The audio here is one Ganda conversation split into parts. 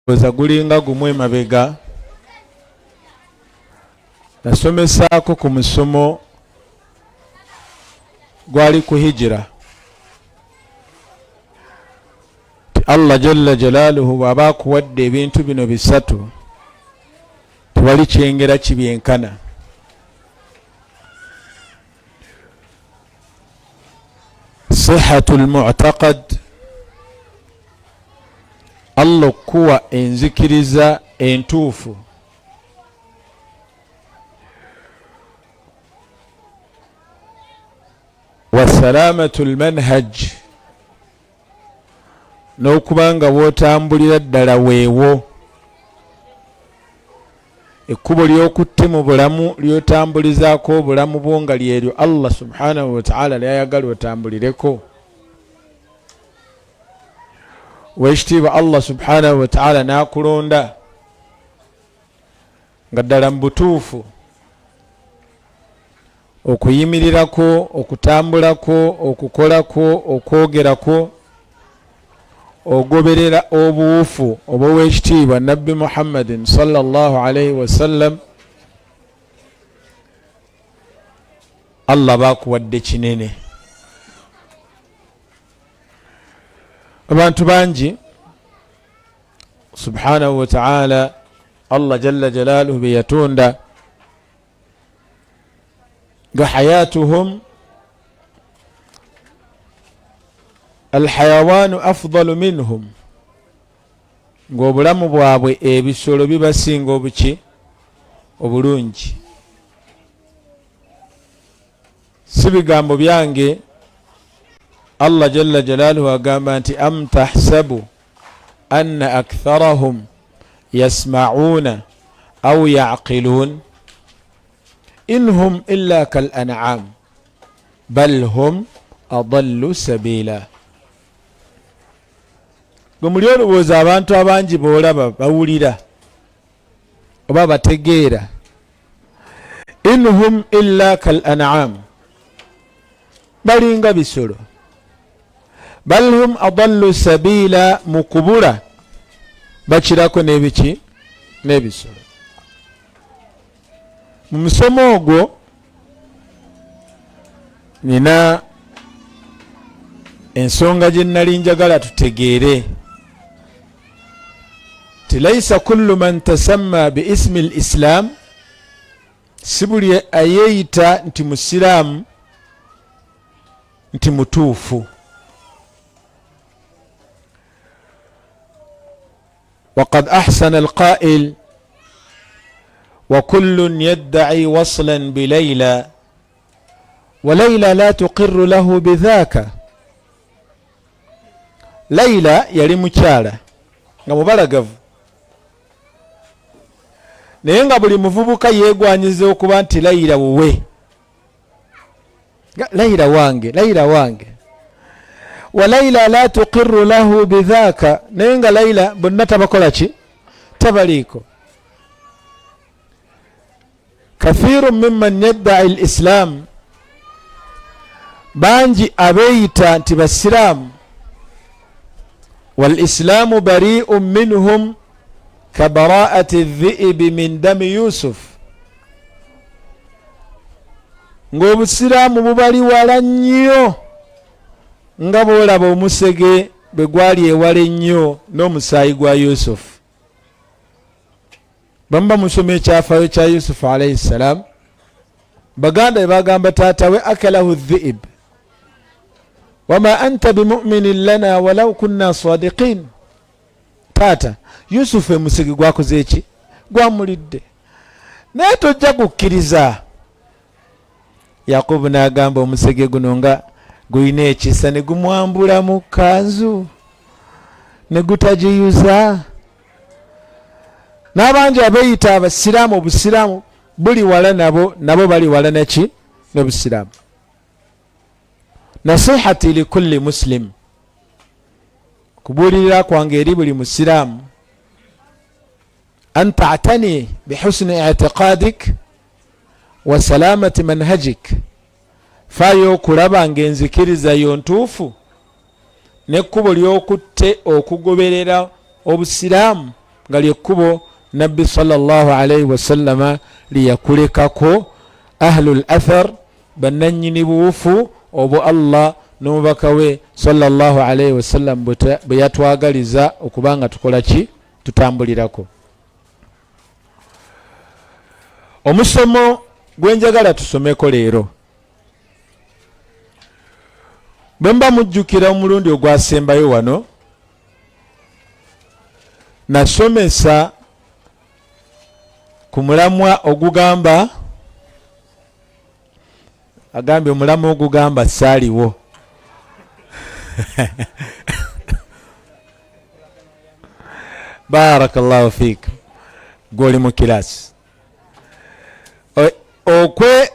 oza gulinga gumwe mabega nasomesaako ku musomo gwali ku hijira Allah jalla jalaaluhu bw'aba akuwadde ebintu bino bisatu tewali kyengera kibyenkana. Sihatul mu'taqad, Allah okuwa enzikiriza entuufu. Wa salamatul manhaj, n'okubanga wootambulira ddala weewo. Ekkubo ly'okutte mu bulamu lyotambulizaako obulamu bwo nga lyeryo Allah subhanahu wa ta'ala lyayagala otambulireko. Weekitiibwa Allah subhanahu wa ta'ala n'akulonda nga ddala mu butuufu okuyimirirako, okutambulako, okukolako, okwogerako, ogoberera obuwufu obw'oweekitiibwa Nabbi Muhammadin sallallahu alayhi wa sallam. Allah baakuwadde kinene. Abantu bangi subhanahu wa ta'ala Allah jalla jalaaluhu be yatonda nga hayatuhum alhayawaanu afdalu minhum, ng'obulamu bwabwe ebisolo bibasinga obuki obulungi. Si bigambo byange, Allah jalla jalaaluhu agamba nti am tahsabu anna aktharahum yasma'uuna aw ya'qiluun inhum illa kal an'am bal hum adallu sabila. Gwe muli olowooza abantu abangi boolaba bawulira oba bategeera, inhum illa kal an'am, balinga bisolo, bal hum adallu sabila, mu kubula bakirako n'ebiki n'ebisolo. Mu musomo ogwo nina ensonga gye nnali njagala tutegeere ti laysa kullu man tasamma bi ismi al-islam, si buli ayeeyita nti musiraamu nti mutuufu. وقد أحسن القائل وكل يدعي وصلا بليلى وليلى لا تقر له بذاك. Layla yali mukyala nga mubalagavu, naye nga buli muvubuka yeegwanyiza okuba nti Layla wuwe, Layla wange, Layla wange. Wa Layla la tuqirru lahu bidhaaka, naye nga Layla bonna tabakola ki? Tabaliiko. Kathiru mimman yadda'i al-islam, bangi abeeyita nti basiraamu, wal islaamu bari'un minhum ka bara'ati adh-dhi'bi min dami Yusuf, ng'obusiraamu bubali wala nnyo nga bw'olaba omusege bwe gwali ewala ennyo n'omusaayi gwa Yusufu. Bamba musoma ekyafaayo kya Yusufu alayhi salaam, baganda be bagamba taata we akalahu adh-dhi'b wama anta bimuminin lana walau kunna sadiqin. Taata, Yusufu emusege gwakoze eki? Gwamulidde, naye tojja kukkiriza. Yakobo n'agamba omusege guno nga gulina ekisa ne gumwambula mu kanzu ne gutagiyuza. N'abangi abeeyita abasiraamu, obusiraamu buli wala nabo bali wala neki n'obusiraamu. Nasihati likulli muslim, kubuulirira kwange eri buli musiraamu, an ta'tani bihusni i'tiqadik wa salamati manhajik, faayo okulaba ng'enzikiriza yo ntuufu n'ekkubo ly'okutte okugoberera obusiraamu nga lyekkubo nabbi sallallahu alayhi wasallama liyakulekako ahlul athar bannannyini buwufu obwo Allah n'omubaka we sallallahu alayhi wasallam bwe yatwagaliza okubanga tukola ki tutambulirako. Omusomo gwenjagala tusomeko leero, bwe mba mujjukira omulundi ogwasembayo wano nasomesa ku mulamwa ogugamba agambye omulamwa ogugamba saaliwo barakallahu fiik gwoli mu kirasi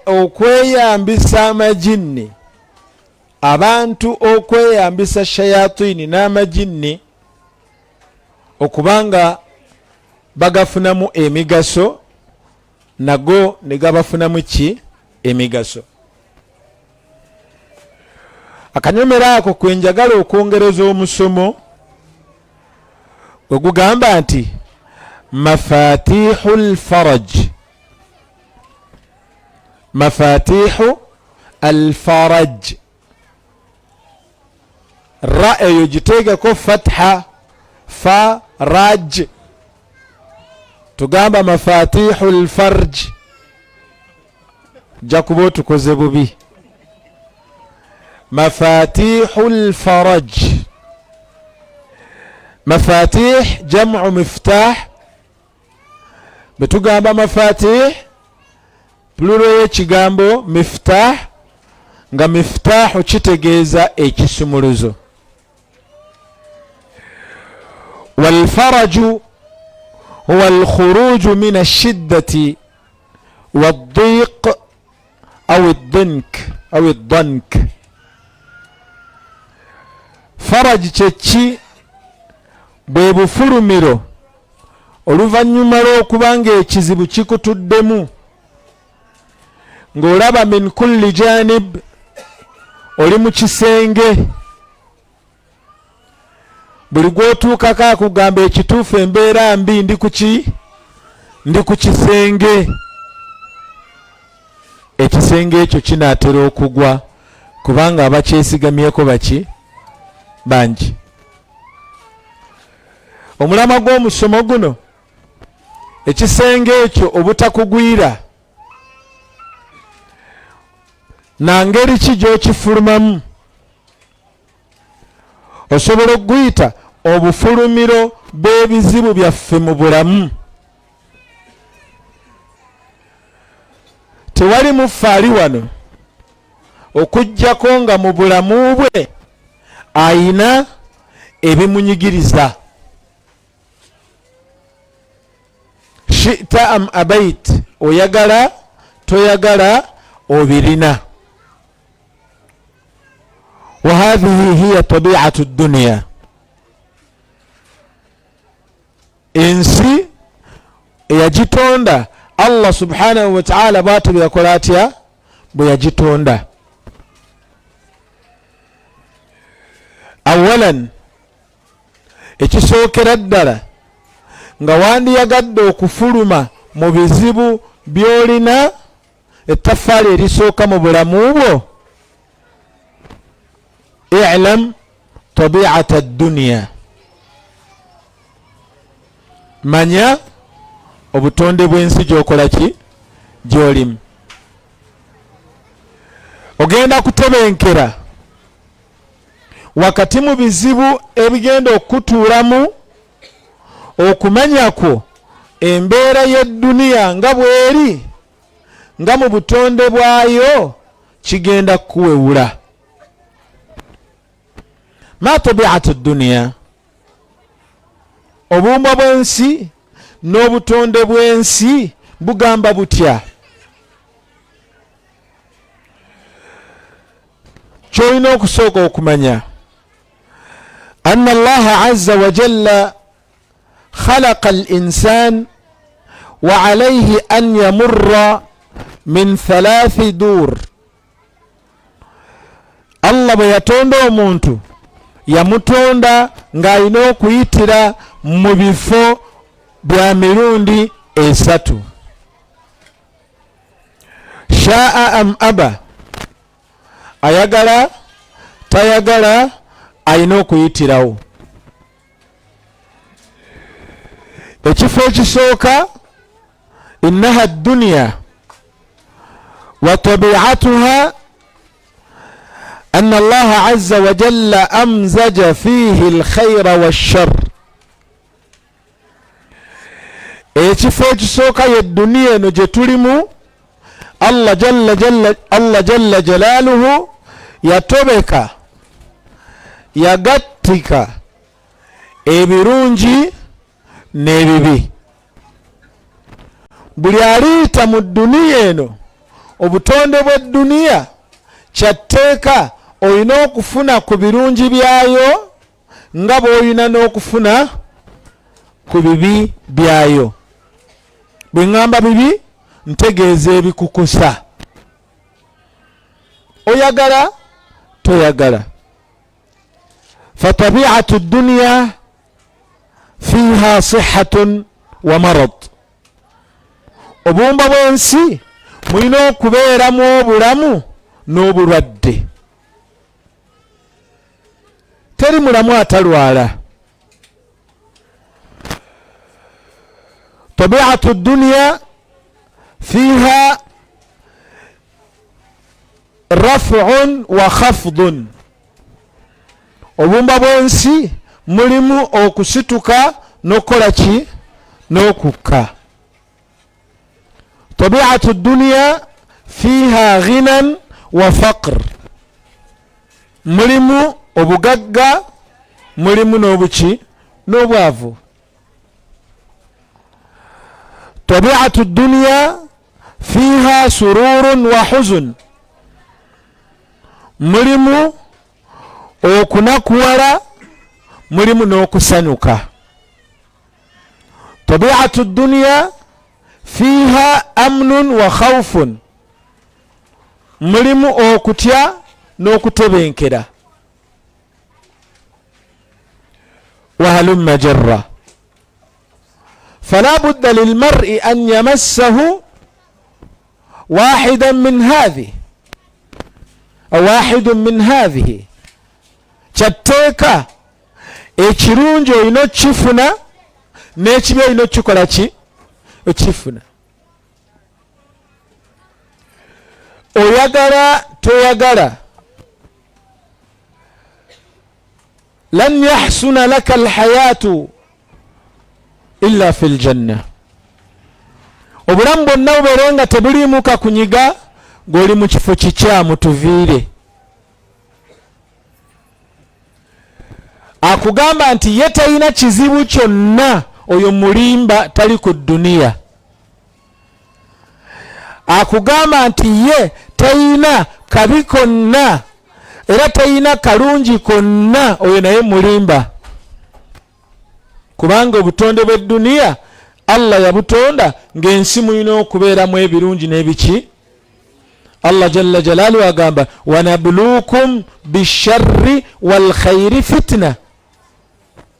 okweyambisa amajinni, abantu okweyambisa shayatini n'amajinni okubanga bagafunamu emigaso nago ne gabafunamu ki emigaso. Akanyomera ako kwenjagala okwongereza omusomo ogugamba nti mafatihul faraj, mafatihu alfaraj, ra eyo giteekeko fatha faraj, tugamba mafatihu alfarj jakuba tukoze bubi. mafatihu alfaraj, mafatih jam'u miftah, betugamba mafatih plural y'ekigambo miftah, nga miftahu kitegeeza ekisumuluzo. walfaraju huwa alkhuruju min ashiddati waddiq aw addank. faraj kyeki bwe bufulumiro oluvannyuma lw'okubanga ekizibu kikutuddemu ng'olaba min kulli janib, oli mu kisenge, buli gw'otuukako akugamba ekituufu embeera mbi ndi ku kisenge. Ekisenge ekyo kinaatera okugwa kubanga abakyesigamyeko baki bangi. Omulama gw'omusomo guno, ekisenge ekyo obutakugwira na ngeri ki gy'okifulumamu osobola okuguyita obufulumiro bw'ebizibu byaffe mu bulamu. Tewali mufaali wano okuggyako nga mu bulamu bwe ayina ebimunyigiriza. Shi'ta am abait, oyagala toyagala obirina. wa hadhihi hiya tabi'atu dunya, ensi eyagitonda Allah subhanahu wa ta'ala bw'atyo byakola atya bwe yagitonda. Awalan, ekisookera ddala nga wandiyagadde okufuluma mu bizibu by'olina, ettaffaali erisooka mu bulamu bwo, i'lam tabi'ata ad-dunya, manya obutonde bw'ensi gy'okola ki gy'olimu. Ogenda kutebenkera wakati mu bizibu ebigenda okutuulamu, okumanya kwo embeera y'edduniya nga bw'eri, nga mu butonde bwayo kigenda kuwewula. Ma tabi'atu dunya, obuuma bw'ensi n'obutonde bw'ensi bugamba butya? Kyolina okusooka okumanya anna Allah azza wa jalla khalaqa al-insan wa alayhi an yamurra min thalathi dur. Allah bwe yatonda omuntu yamutonda ng'alina okuyitira mu bifo bya mirundi esatu. Shaa am aba, ayagala tayagala ayina okuyitirawo. Ekifo ekisooka innaha dunya wa tabi'atuha anna Allah azza wa jalla amzaja fihi alkhayra wash-sharr. Ekifo ekisooka ye duniya eno gye tulimu, Allah jalla jalaaluhu yatobeka yagattika ebirungi n'ebibi. Buli aliyita mu duniya eno, obutonde bw'edduniya kyatteeka olina okufuna ku birungi byayo nga bw'olina n'okufuna ku bibi byayo. Bwe ŋŋamba bibi ntegeeza ebikukusa. Oyagala toyagala. Fatabi'atu dunya fiha sihatun wa marad. Obumba bw'ensi mulina okubeeramu obulamu n'obulwadde. Teri mulamu atalwala. Tabi'atu dunya fiha raf'un wa khafdun. Obumba bw'ensi mulimu okusituka n'okukola ki? N'okukka. Tabi'atu dunya fiha ghinan wa faqr. Mulimu obugagga, mulimu n'obuki? N'obwavu. Tabi'atu dunya fiha sururun wa huzun. Mulimu okunakuwala, mulimu n'okusanyuka. Tabi'atu dunya fiha amnun wa khawfun. Mulimu okutya n'okutebenkera. Wa halumma jarra. فلا بد للمرء أن يمسه واحد من هذه kyatteeka ekirungi olina okifuna n'ekibi olina okikola ki? Okifuna. Oyagala toyagala, lan yahsuna laka alhayatu illa fil janna. Obulamu bwonna bubeere nga tebuliimu kakunyiga, ng'oli mu kifo kikyamu tuviire. Akugamba nti ye talina kizibu kyonna, oyo mulimba, tali ku duniya. Akugamba nti ye talina kabi konna era talina kalungi konna, oyo naye mulimba. Kubanga obutonde bw'edduniya Allah yabutonda ng'ensi mulina okubeeramu ebirungi n'ebiki. Allah jalla jalaaluhu agamba wanabluukum bisharri wal khayri fitna.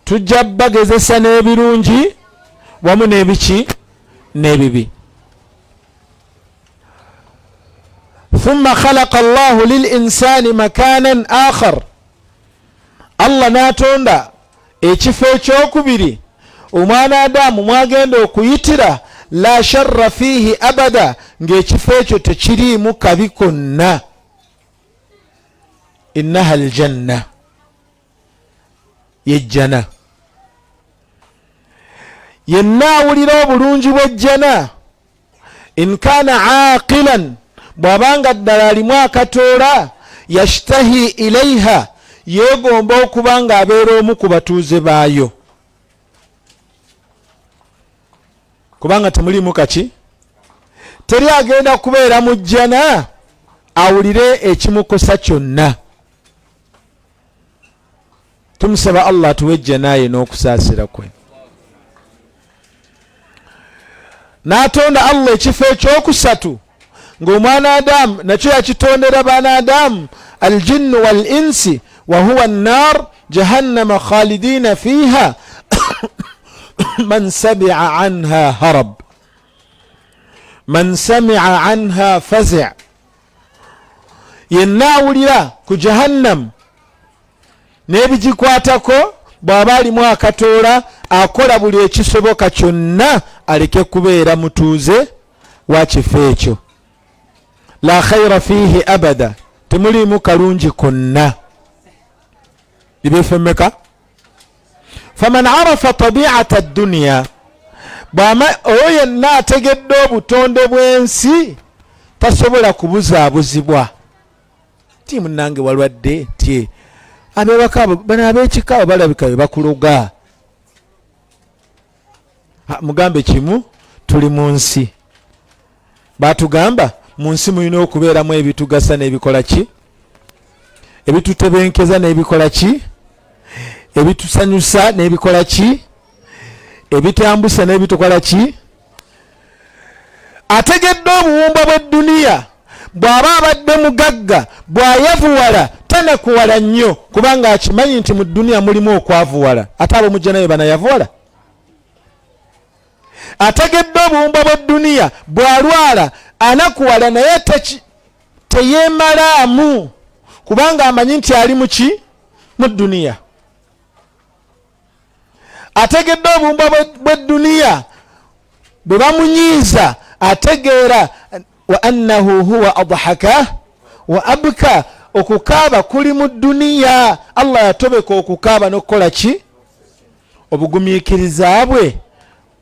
Tujja bagezesa n'ebirungi wamu n'ebiki n'ebibi. Thumma khalaqa Allahu lil insani makanan akhar. Allah n'atonda ekifo ekyokubiri omwana Adamu mwagenda okuyitira la sharra fihi abada, ng'ekifo ekyo tekiriimu kabi konna. Innaha aljanna, yejjana. Yenna awulira obulungi bw'ejjana, in kaana aqilan, bw'abanga ddala alimu akatoola, yashtahi ilaiha, yeegomba okuba ng'abeera omu ku batuuze baayo. Kubanga temulimu kaki? Teri agenda kubeera mu jjana awulire ekimukosa kyonna. Tumusaba Allah atuwe ejjana ye n'okusaasira kwe. N'atonda Allah ekifo ekyokusatu ng'omwana Adamu nakyo yakitondera baana Adamu aljinnu wal insi wa huwa an-nar jahannama khalidina fiha man sami'a anha harab, man sami'a anha fazi'. Yenna awulira ku jahannam n'ebigikwatako bw'aba alimu akatoola, akola buli ekisoboka kyonna aleke kubeera mutuuze wa kifo ekyo. La khayra fihi abada, temulimu kalungi konna. Ibefemeka faman arafa tabi'ata ad-dunya, oyo yenna ategedde obutonde bw'ensi tasobola kubuzaabuzibwa. Ti munnange walwadde ti abebaka bano ab'ekika balabika bakuloga. Mugambe kimu, tuli mu nsi, batugamba mu nsi mulina okubeeramu ebitugasa n'ebikola ki, ebitutebenkeza n'ebikola ki, ebitusanyusa n'ebikola ki, ebitambusa n'ebitukola ki. Ategedde obuwumba bw'edduniya, bw'aba abadde mugagga bw'ayavuwala tanakuwala nnyo, kubanga akimanyi nti mu dduniya mulimu okwavuwala. Ate ab'omujja naye banayavuwala. Ategedde obuwumba bw'edduniya, bw'alwala anakuwala naye teyeemalaamu, kubanga amanyi nti ali muki mu dduniya. Ategedde obuwumba bw'edduniya, bwe bamunyiiza ategeera wa annahu huwa adhaka wa abka, okukaaba kuli mu dduniya. Allah yatobeka okukaaba n'okukola ki, obugumiikiriza bwe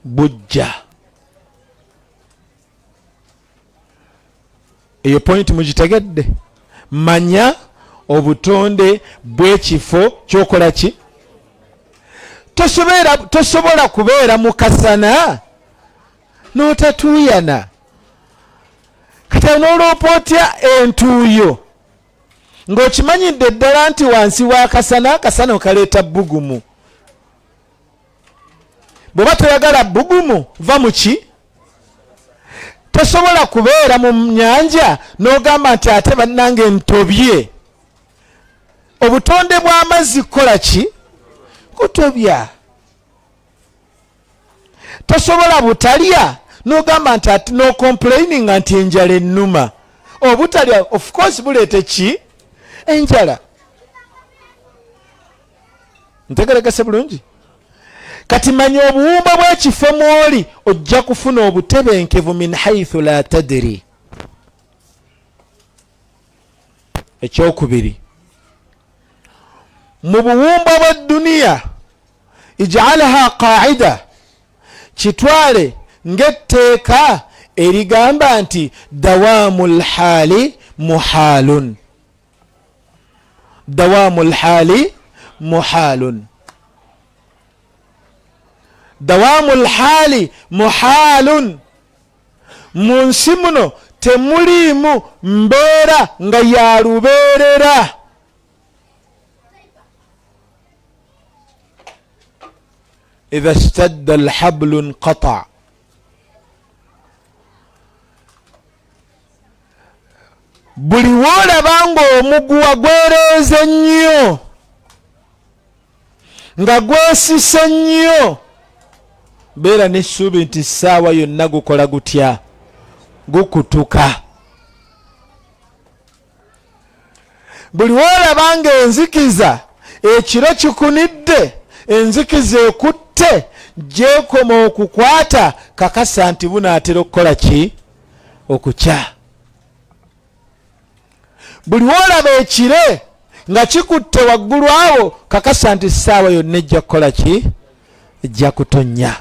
bujja. Eyo point mugitegedde. Manya obutonde bw'ekifo ky'okola ki. Tosobola kubeera mu kasana n'otatuuyana. Kati n'oloopa otya entuuyo ng'okimanyidde ddala nti wansi wa kasana, akasana okaleeta bbugumu. Bw'oba toyagala bbugumu, va mu ki. Tosobola kubeera mu nnyanja n'ogamba nti ate bannange ntobye. Obutonde bw'amazzi kukola ki, kutobya. Tosobola butalya n'ogamba nti ate no complaining nti enjala ennuma. Obutalya of course buleete ki, enjala. Ntegeregese bulungi. Kati manya obuwumba bw'ekifo mw'oli, ojja kufuna obutebenkevu min haythu la tadri. Ekyokubiri, mu buwumba bw'edduniya, ij'alha qaa'ida, kitwale ng'etteeka erigamba nti dawamul hali muhalun. Dawamul hali muhalun. Dawamul hali muhalun. Mu nsi muno temuliimu mbeera nga ya lubeerera. Idha ishtadda alhablu inqata. Buli woolaba ng'omuguwa gwereeze nnyo, nga gwesise nnyo, beera n'essuubi nti ssaawa yonna gukola gutya, gukutuka. Buli woolaba ng'enzikiza ekiro kikunidde, enzikiza ekutte, gyekoma okukwata, kakasa nti bunaatera okukola ki, okukya. Buli woolaba ekire nga kikutte waggulu awo, kakasa nti ssaawa yonna ejja kukola ki, ejja kutonnya.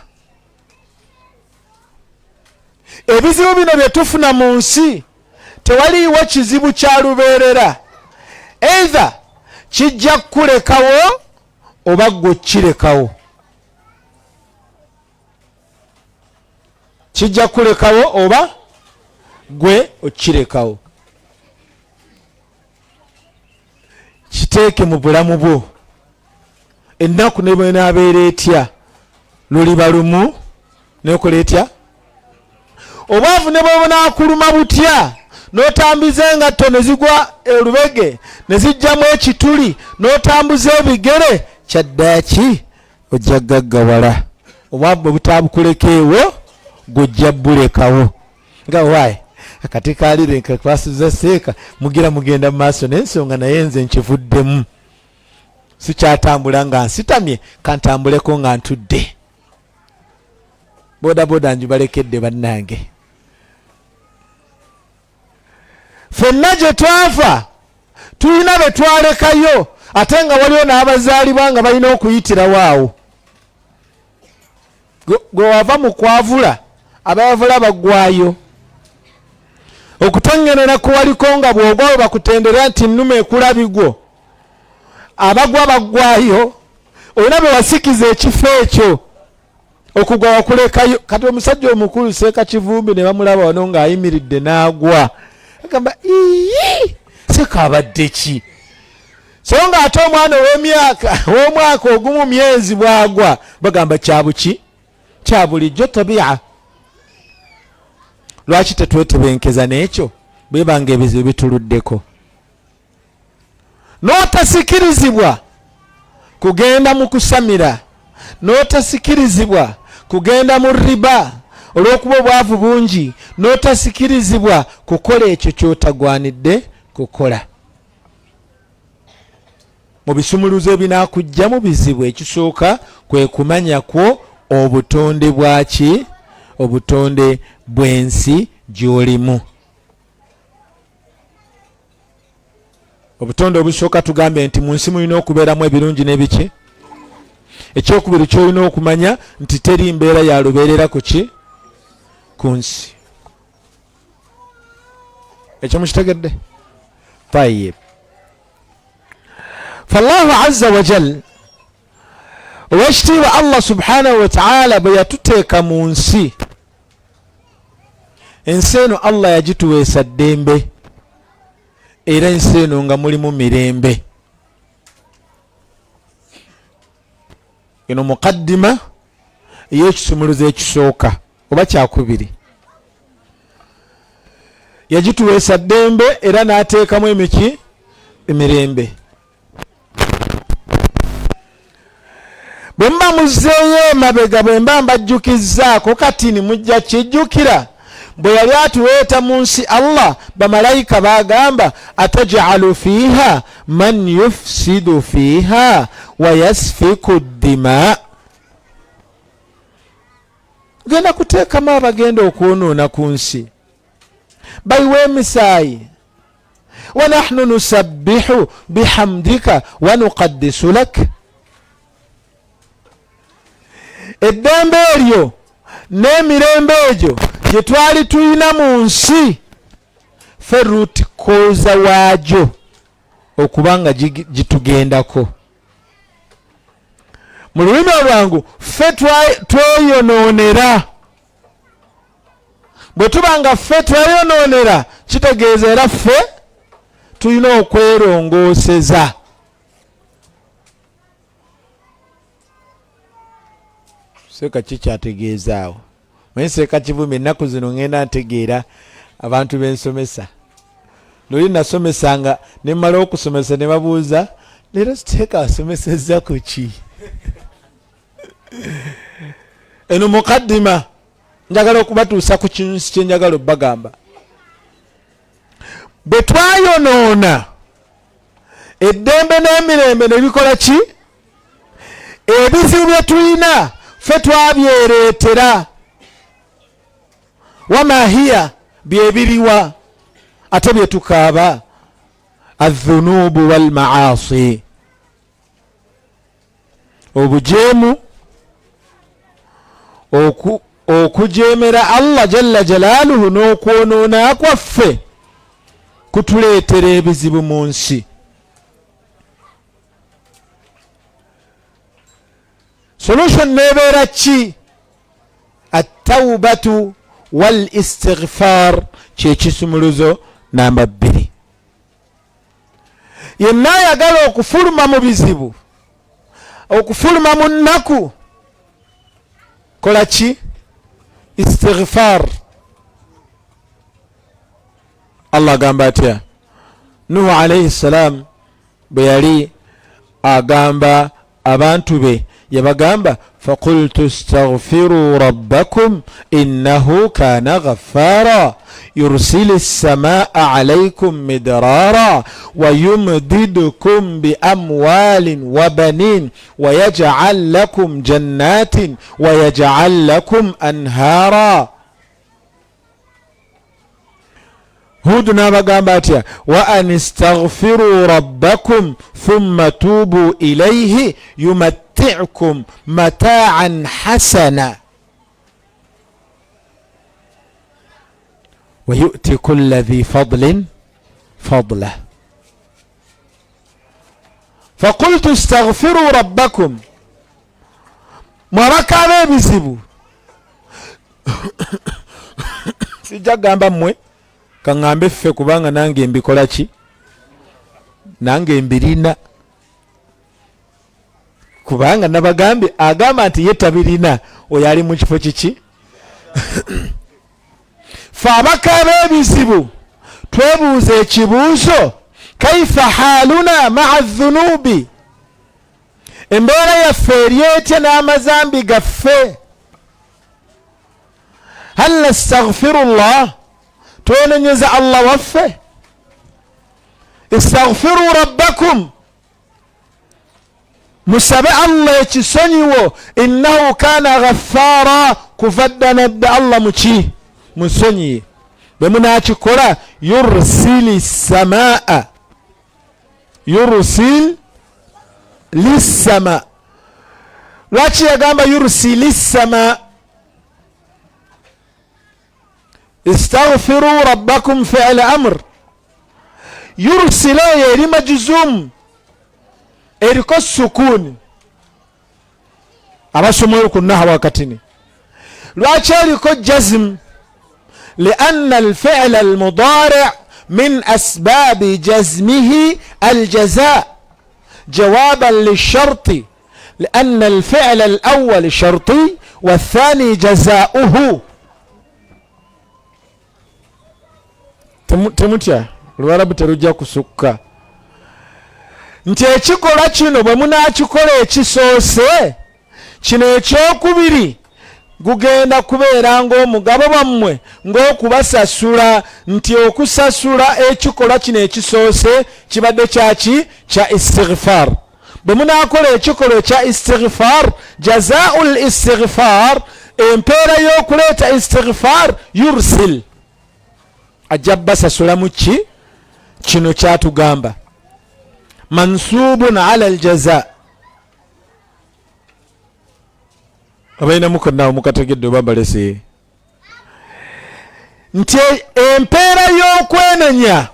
Ebizibu bino bye tufuna mu nsi, tewaliiwo kizibu kya lubeerera. Either kijja kulekawo oba gwe kirekawo. Kijja kulekawo oba gwe okirekawo. Kiteeke mu bulamu bwo. Ennaku ne bw'enaabeera etya, luliba lumu n'ekola etya. Obwavu ne bwe bunaakuluma butya, n'otambuza engatto ne zigwa olubege, ne zijjamu ekituli, n'otambuza ebigere, kyaddaaki ojja gaggawala. obwabwe butabukulekeewo gujja bulekawo nga wayi akati kalire nkakwasiza seeka mugenda mu maaso n'ensonga naye nze nkivuddemu sikyatambula nga nsitamye kantambuleko nga ntudde bodaboda njibalekedde bannange ffenna gye twafa tulina be twalekayo ate nga waliwo n'abazaalibwa nga balina okuyitirawo awo gwe wava mu kwavula abavula baggwayo okutongenera kuwaliko nga bw'ogwawo bakutendera nti nnuma ekulabigwo abagwa baggwayo olina be wasikiza ekifo ekyo okugwa wakulekayo kati omusajja omukulu Seeka Kivumbi ne bamulaba wano ng'ayimiridde n'agwa agamba Seeka abadde ki so nga ate omwana w'omwaka ogumu myezi bwagwa bagamba kyabuki kya bulijjo tabia. Lwaki tetwetebenkeza n'ekyo bwebanga ebizibu bituluddeko n'otasikirizibwa kugenda mu kusamira n'otasikirizibwa kugenda mu riba olw'okuba obwavu bungi n'otasikirizibwa kukola ekyo ky'otagwanidde kukola. Mu bisumuluzo ebinaakujja mu bizibu ekisooka kwe kumanya kwo obutonde bwaki obutonde bw'ensi gy'olimu. Obutonde obusooka tugambe nti mu nsi mulina okubeeramu ebirungi n'ebiki. Ekyokubiri ky'olina okumanya nti teri mbeera ya lubeerera ku nsi. Ekyo mukitegedde? Tayyib. Fallahu azza wa jal owekitiibwa Allah subhanahu wa ta'ala bwe yatuteeka mu nsi, ensi eno Allah yagituweesa ddembe era ensi eno nga mulimu mirembe. Eno mukaddima ey'ekisumuluzo ekisooka oba kyakubiri. Yagituweesa ddembe era n'ateekamu emirembe. Bwe mba muzzeeyo emabega bwe mba mbajjukizzaako kati ni mujja kijjukira bwe yali atuweeta mu nsi Allah bamalayika bagamba ataj'alu fiiha man yufsidu fiiha wa yasfiku ddima. Genda kuteekamu abagenda okwonoona ku nsi bayiwa emisaayi. Wa nahnu nusabbihu bihamdika wa nuqaddisu lak. Eddembe eryo n'emirembe egyo gye twali tulina mu nsi ffe root cause waagyo okuba nga gitugendako. Mu lulimi olwangu ffe tweyonoonera. Bwe tuba nga ffe tweyonoonera kitegeeza era ffe tulina okwerongooseza. Seeka kikyategeezaawo. Naye Seeka Kivumbi ennaku zino ngenda ntegeera abantu bensomesa. Luli nasomesanga ne mmala okusomesa ne babuuza leero Seeka asomesezza ku ki? Eno mukaddima njagala okubatuusa ku kintu kye njagala obbagamba. Bwe twayonoona eddembe n'emirembe ne bikola ki? Ebizibu bye tulina ffe twabyereetera. Wama hiya bye biriwa ate bye tukaaba adh-dhunubu wal maasi. Obujeemu okujeemera Allah jalla jalaaluhu n'okwonoona kwaffe kutuleetera ebizibu mu nsi. Solution nebeera ki? At-tawbatu wal istighfar kyekisumuluzo namba 2. Yenna ayagala okufuluma mu bizibu, okufuluma mu nnaku, kola ki? Istighfar. Allah agamba atya? Nuhu alayhi salam bwe yali agamba abantu be yabagamba faqultu astaghfiru rabbakum innahu kana ghaffara يرسل السماء عليكم مدرارا ويمددكم بأموال وبنين ويجعل لكم جنات ويجعل لكم أنهارا. هود نابغامباتيا وأن استغفروا ربكم ثم توبوا إليه يمتعكم متاعا حسنا ويؤتي كل ذي فضل فضله. فقلت استغفروا ربكم مركا بيزبو sijja gamba mmwe kaŋŋambe ffe kubanga nange mbikola ki nange mbirina kubanga nabagambye agamba nti ye tabirina oyo ali mu kifo kiki fe abaka b'ebizibu twebuuza ekibuuzo kaifa haluna maa dhunubi embeera yaffe eri etya n'amazambi gaffe hal nastaghfiru llah twenenyeza allah waffe istaghfiru rabbakum musabe allah ekisonyiwo innahu kana ghaffara kuvadda nadda allah muki musonyiye bwe munakikola yursili samaa yursil lissama lwaki yagamba yursili sama istaghfiru rabbakum fi'l amr yursila eri majzum eriko sukuni abasomero ku nahwa wakatini lwaki eriko jazm لأن الفعل المضارع من أسباب جزمه الجزاء جوابا للشرط لأن الفعل الأول شرطي والثاني جزاؤه. تموتيا الورب ترجع كسوكا nti ekikola kino bwe munaakikola ekisoose kino ekyokubiri gugenda kubeera ng'omugabo bammwe ng'okubasasula nti okusasula ekikolwa kino ekisoose kibadde kyaki kya istighfar. bwe munaakola ekikolwa ekya istighfar jazaa'ul istighfar empeera y'okuleeta istighfar yursil ajja basasula mu ki kino kyatugamba mansubun ala aljaza. abaina mukonawo mukategedde oba balese nti empeera y'okwenenya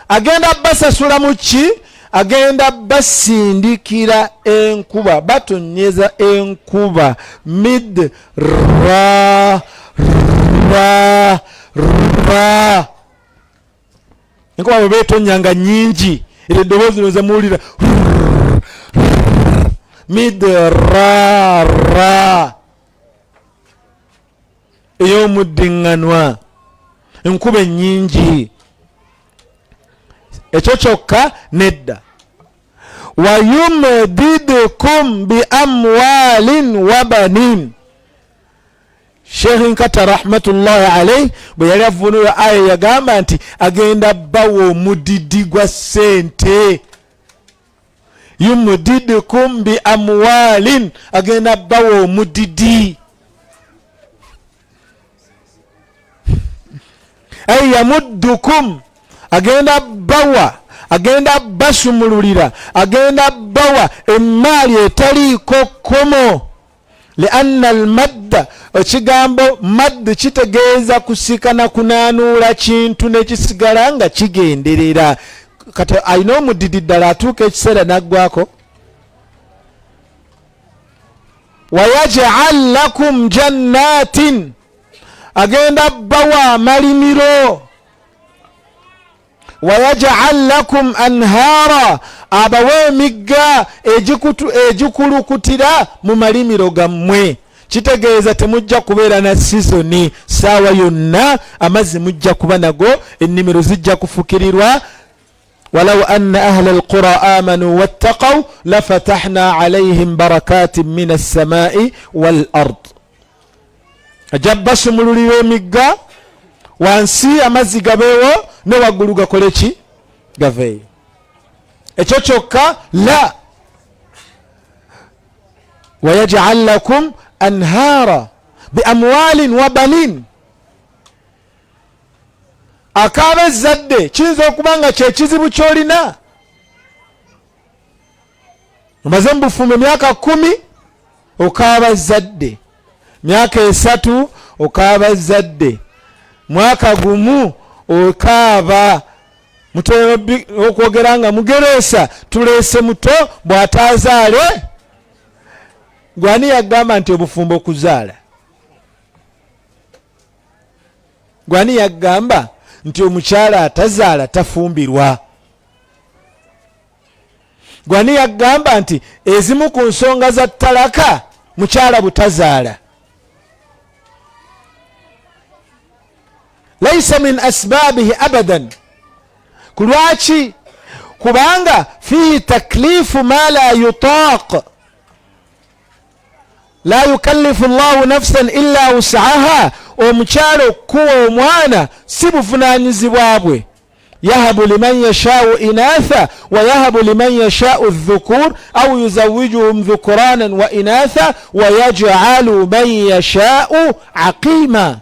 agenda basasula mu ki agenda basindikira enkuba batonyeza enkuba mid ra ra ra enkuba bwe betonyanga nyingi era eddoboozi noza muwulira mid ra ra ey'omuddiŋŋanwa enkuba ennyingi ekyo kyokka nedda. wayumdidukum bi amwalin wa banin. Sheikh Nkata rahmatullahi alayhi bwe yali avunula aya yagamba nti agenda bawo omudidi gwa sente. yumdidukum bi amwalin agenda bawo omudidi ay yamuddukum agenda bawa agenda basumululira agenda bawa emaali etaliiko kkomo. lianna almadda ekigambo madd kitegeeza kusikana kunaanuula kintu nekisigala nga kigenderera. kati alina omudidi ddala atuuka ekiseera naggwako. wayaj'al lakum jannatin agenda bawa amalimiro. wayaj'al lakum anhara abawa emigga egikulukutira mu malimiro gammwe. kitegeeza temujja kubeera na sizoni saawa yonna amazzi mujja kuba nago ennimiro zijja kufukirirwa ولو أن أهل القرى آمنوا واتقوا لفتحنا عليهم بركات من السماء والأرض. أجاب سمولي وميغا وانسي أمازي غبيو نواغلو غكوليشي غفي اتشوكا لا ويجعل لكم أنهارا بأموال وبنين. Akaaba ezzadde kiyinza okuba nga kyekizibu kyolina. Omaze mu bufumbo emyaka 10 okaaba ezzadde, myaka 3 okaaba ezzadde, mwaka gumu okaaba mutebe okwogera nga mugereesa tuleese muto bw'atazaale. Gwani yagamba nti obufumbo okuzaala? Gwani yagamba nti omukyala atazaala tafumbirwa? Gwani yagamba nti ezimu ku nsonga za ttalaka mukyala butazaala? Laisa min asbabihi abadan. Kulwaki? Kubanga fihi taklifu ma la yutaq. La yukallifu Allahu nafsan illa wus'aha. Omukyala okuwa omwana si buvunanyizibwa bwe. Yahabu liman yashau inatha wa yahabu liman yashau dhukur au yuzawijuhum dhukuranan wa inatha wa yaj'alu man yashau aqima.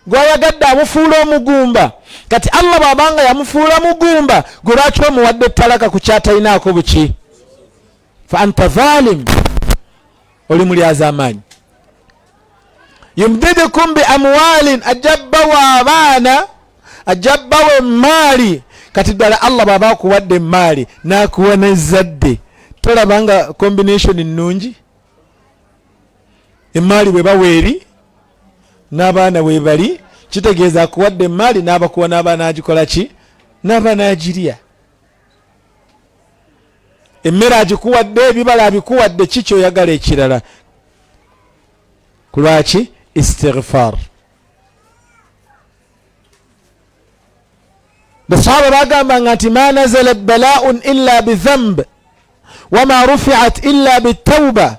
Gwayagadde amufuula omugumba. Kati Allah bwabanga yamufuula mugumba, gwe lwaki omuwadde talaka ku kyatayinaako buki? Fa anta zalim, oli mulyaza amaanyi. Yumdidukum bi amwalin, ajabbawo abaana, ajabbawo emmaali. Kati ddala Allah bw'aba akuwadde emmaali n'akuwa n'ezzadde, tolabanga combination nnungi? Emmaali bwe baweeri n'abaana bwe bali, kitegeeza akuwadde emmaali n'abakuwa n'abaana agikola ki? N'abaana agirya. Emmere agikuwadde, ebibala abikuwadde, kiki oyagala ekirala? Kulwaki? Istighfar. Basahaba bagambanga nti ma nazala bala'un illa bidhanb wama rufi'at illa bitawba.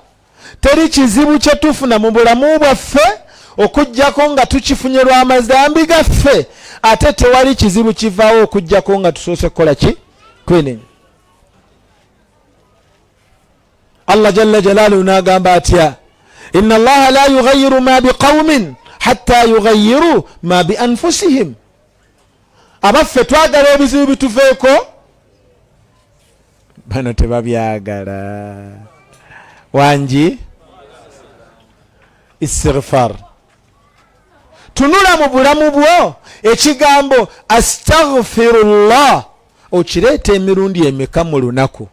Teri kizibu kye tufuna mu bulamu bwaffe okujjako nga tukifunye lw'amazambi gaffe, ate tewali kizibu kivaawo okujjako nga tusoose kukola ki? Kwenenya. Allah jalla jalaaluhu n'agamba atya, inna Allaha la yughayyiru ma biqawmin hatta yughayyiru ma bi anfusihim. Abaffe twagala ebizibu bituveeko, bano tebabyagala. Wangi istighfar. Tunula mu bulamu bwo ekigambo astaghfirullah okireeta emirundi emeka mu lunaku.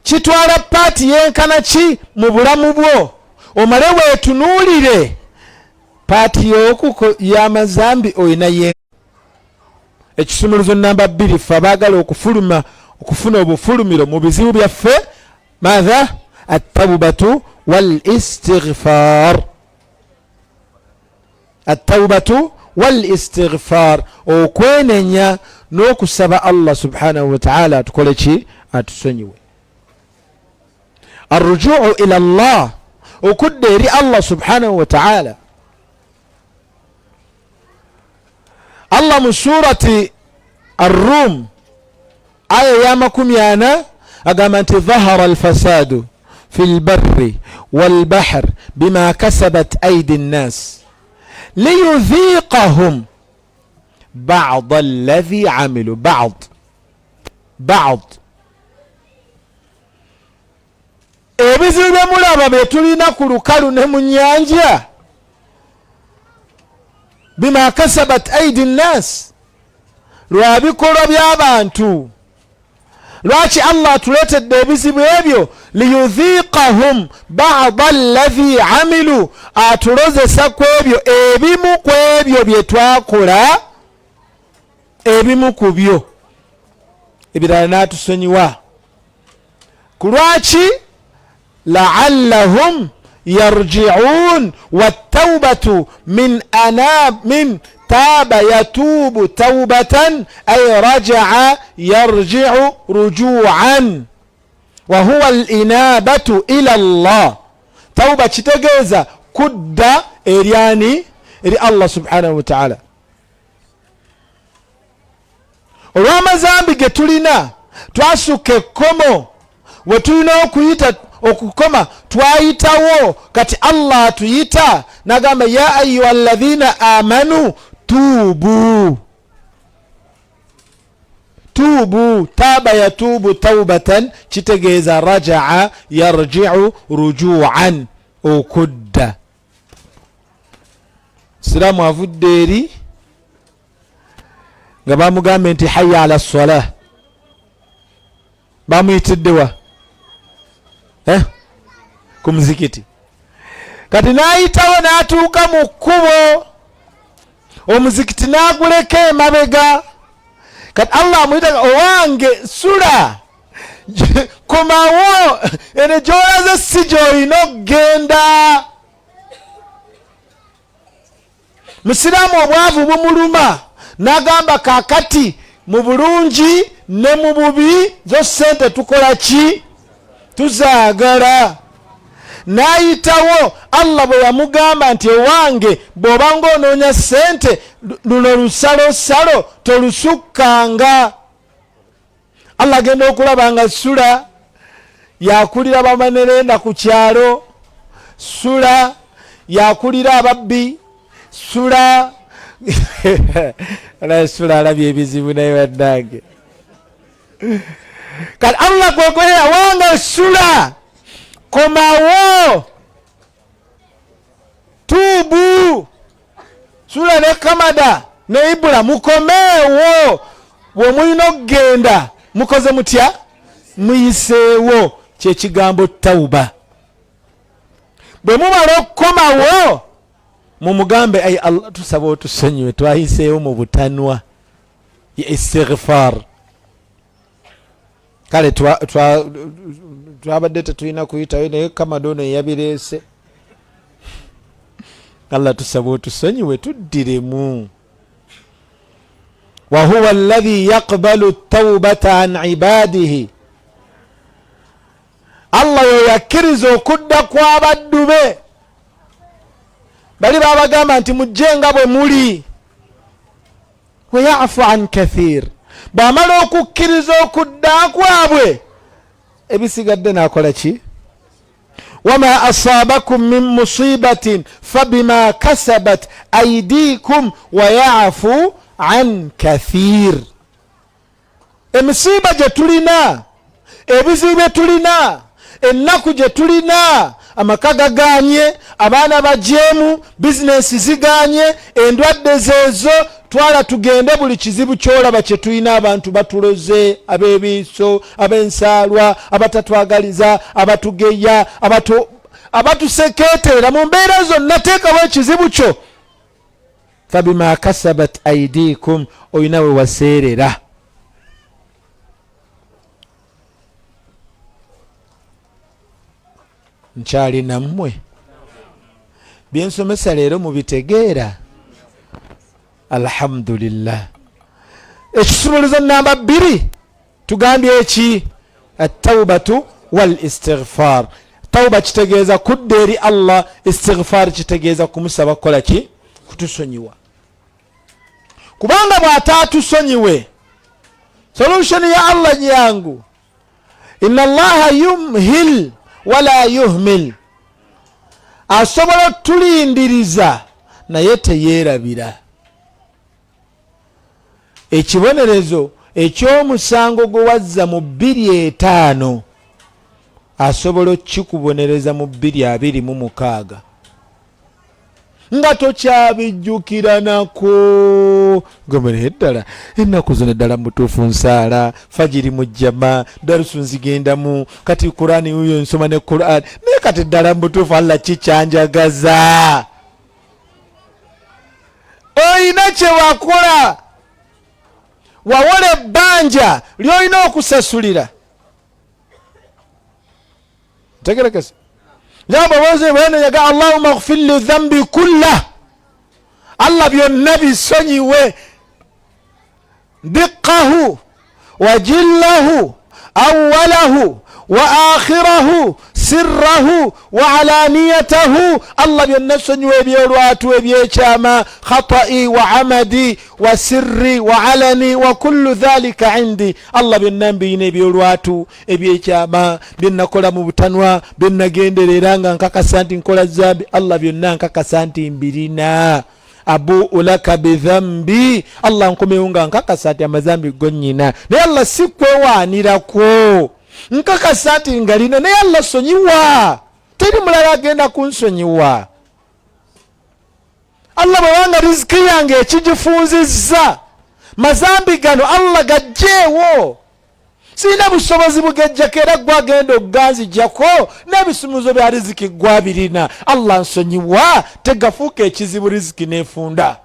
Kitwala paati yenkana ki mu bulamu bwo? Omale weetunuulire paati y'amazambi oyina ye. Ekisumuluzo namba 2, ffe abaagala okufuna obufulumiro mu bizibu byaffe, maatha? At-tawbatu wal istighfar. At-tawbatu wal istighfar, okwenenya n'okusaba Allah subhanahu wa ta'ala atukole ki? Atusonyiwe. Arrujuu ila Allah, okudda eri Allah subhanahu wa ta'ala. Allah mu surati Ar-Rum aya ya 40 agamba nti dhahara al-fasadu fi al-barri wal-bahr bima kasabat aydi an-nas liyudhiqahum ba'd alladhi 'amilu. Ba'd ebizibu bye mulaba bye tulina ku lukalu ne mu nnyanja, bima kasabat aydi nnas, lwa bikolwa by'abantu. Lwaki Allah atuleetedde ebizibu ebyo? Liyudhiqahum ba'd alladhi 'amilu, atulozesa ku ebyo, ebimu ku ebyo bye twakola, ebimu ku byo, ebirala n'atusonyiwa. Ku lwaki? La'allahum yarji'un, wattawbatu min taaba yatubu taubatan ay raja'a yarji'u ruju'an wa huwa al-inabatu ila Allah. Tauba kitegeeza kudda eryani eri Allah subhanahu wa ta'ala. Olw'amazambi ge tulina twasuka ekkomo we tulina okukoma twayitawo, kati Allah atuyita nagamba ya ayyuha alladhina amanu tubu. Taaba yatubu taubatan kitegeeza raja'a yarji'u ruju'an, okudda. Siraamu avudde eri nga bamugambe nti hayya ala salah, bamuyitiddewa ku muzikiti, kati n'ayitawo n'atuuka mu kkubo, omuzikiti n'aguleka emabega. Kati Allah amuyita, owange sula, komawo, ene gy'olaze si gy'olina okgenda. Musiraamu obwavu bumuluma, n'agamba kaakati mu bulungi ne mu bubi zo sente tukola ki? Tuzaagala. N'ayitawo Allah bwe yamugamba nti owange bw'oba ng'onoonya sente luno lusalosalo tolusukkanga. Allah agenda okulaba nga sula yakulira bamanerenda ku kyalo, sula yakulira ababbi, sula sula alabye ebizibu naye waddange. Kati Allah kwegwera wanga sula, komawo, tubu. Sula ne Kamada ne Ibula mukomeewo, bwe mulina okgenda mukoze mutya? Muyiseewo. Kyekigambo tauba. Bwe mumala okukomawo mumugambe ayi Allah tusaba otusonyiwe twayiseewo mu butanwa ya istighfar. Kale twabadde tetulina kuyitayo naye Kamado ne yabireese. Allah tusaba otusonyiwe tuddiremu. wa huwa alladhi yaqbalu at-tawbata an ibadihi. Allah yo yakkiriza okudda kw'abaddu be. Bali babagamba nti mujjenga bwe muli. Wa ya'fu an kathir. Bamala okukkiriza okudda kwabwe, ebisigadde nakola ki? Wama asabakum min musibatin fabima kasabat aydikum wa ya'fu an kathir. Emisiba gye tulina, ebizibu bye tulina, ennaku gye tulina, amaka gaganye, abaana bajeemu, bizinesi ziganye, endwadde zezo, twala tugende buli kizibu kyolaba kye tulina. Abantu batuloze, ab'ebiiso, ab'ensaalwa, abatatwagaliza, abatugeya, abatusekeetera, mu mbeera zonna teekawo ekizibu kyo. Fabima kasabat aidikum, oyina we waseerera. Nkyali nammwe byensomesa leero mubitegeera. Alhamdulillah. Ekisumuluzo namba 2 tugambye eki? At-tawbatu wal istighfar. Tawba kitegeeza kudda eri Allah, istighfar kitegeeza kumusaba kola ki? Kutusonyiwa. Kubanga bw'atatusonyiwe, solution ya Allah nyangu. Inna Allaha yumhil wala yuhmil. Asobola tulindiriza naye teyeerabira. Ekibonerezo eky'omusango gwe wazza mu 2:5 asobola okikubonereza mu 2:26 nga tokyabijjukira nako. Gomere ddala ennaku zino ddala mutuufu nsaala, fajiri mujjama, darusu nzigendamu, kati Qur'ani uyo nsoma ne Qur'ani, naye kati ddala mutuufu Allah kikyanjagaza. Oyina kye wakola, wawola ebbanja ly'olina okusasulira. Tegerekese. Jabo boze bwene yaga Allahumma ighfir li dhanbi kullah. Allah byonna bisonyiwe diqqahu wa jillahu awwalahu wa akhirahu sirrahu wa alaniyatahu. Allah byonna sonyiwe ebyolwatu ebyekyama khata'i wa amadi wa sirri wa alani wa kullu dhalika indi. Allah byonna mbiyina ebyolwatu ebyekyama byennakola mu butanwa byennagenderera nga nkakasa nti nkola zambi. Allah byonna nkakasa nti mbirina. Abu ulaka bidhambi, Allah nkomewo nga nkakasa nti amazambi gonyina. Naye Allah si kwewaanirako, nkakasa nti ngalina. Naye Allah sonyiwa, teri mulala agenda kunsonyiwa. Allah bwewanga riziki yange ekigifunzizza, mazambi gano Allah gajjeewo. Sina busobozi bugejjako era gwagenda okuganzijjako n'ebisumuzo bya riziki gwabirina. Allah nsonyiwa, tegafuuka ekizibu riziki n'efunda.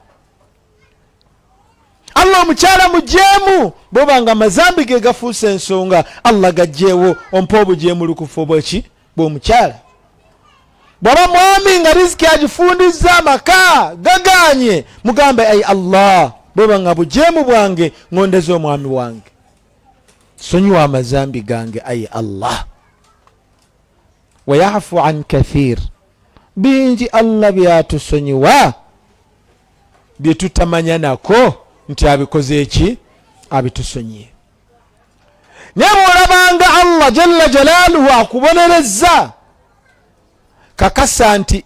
Allah omukyala mujeemu, bw'obanga amazambi ge gafuuse ensonga, Allah gajjeewo, ompa obujeemulukufu bweki bw'omukyala. Bw'aba mwami nga riziki agifundizza amaka gaganye, mugambe ayi Allah, bw'obanga bujeemu bwange ngondeza omwami wange, sonyiwa amazambi gange ayi Allah. Wayafu an kathir, bingi Allah byatusonyiwa byetutamanya nako nti abikoze eki, abitusonyiye. Naye bw'olabanga Allah jalla jalaaluhu akubonerezza, kakasa nti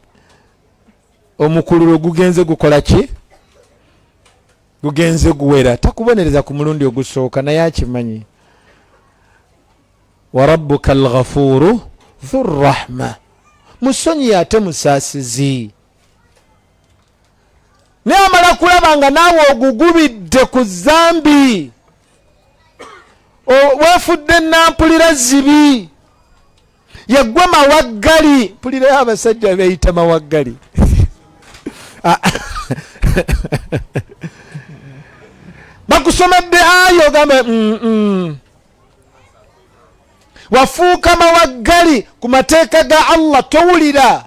omukululo gugenze gukola ki? Gugenze guwera. Takubonereza ku mulundi ogusooka, naye akimanyi. Wa rabbuka al-ghafuru dhu rahma, musonyi ate musaasizi. Naye amala kulaba nga naawe ogugubidde ku zambi, weefudde nampulira zibi, yaggwa mawaggali. Mpulirayo abasajja beeyita mawaggali. Bakusomedde ayo ogambe wafuuka mawaggali ku mateeka ga Allah, towulira.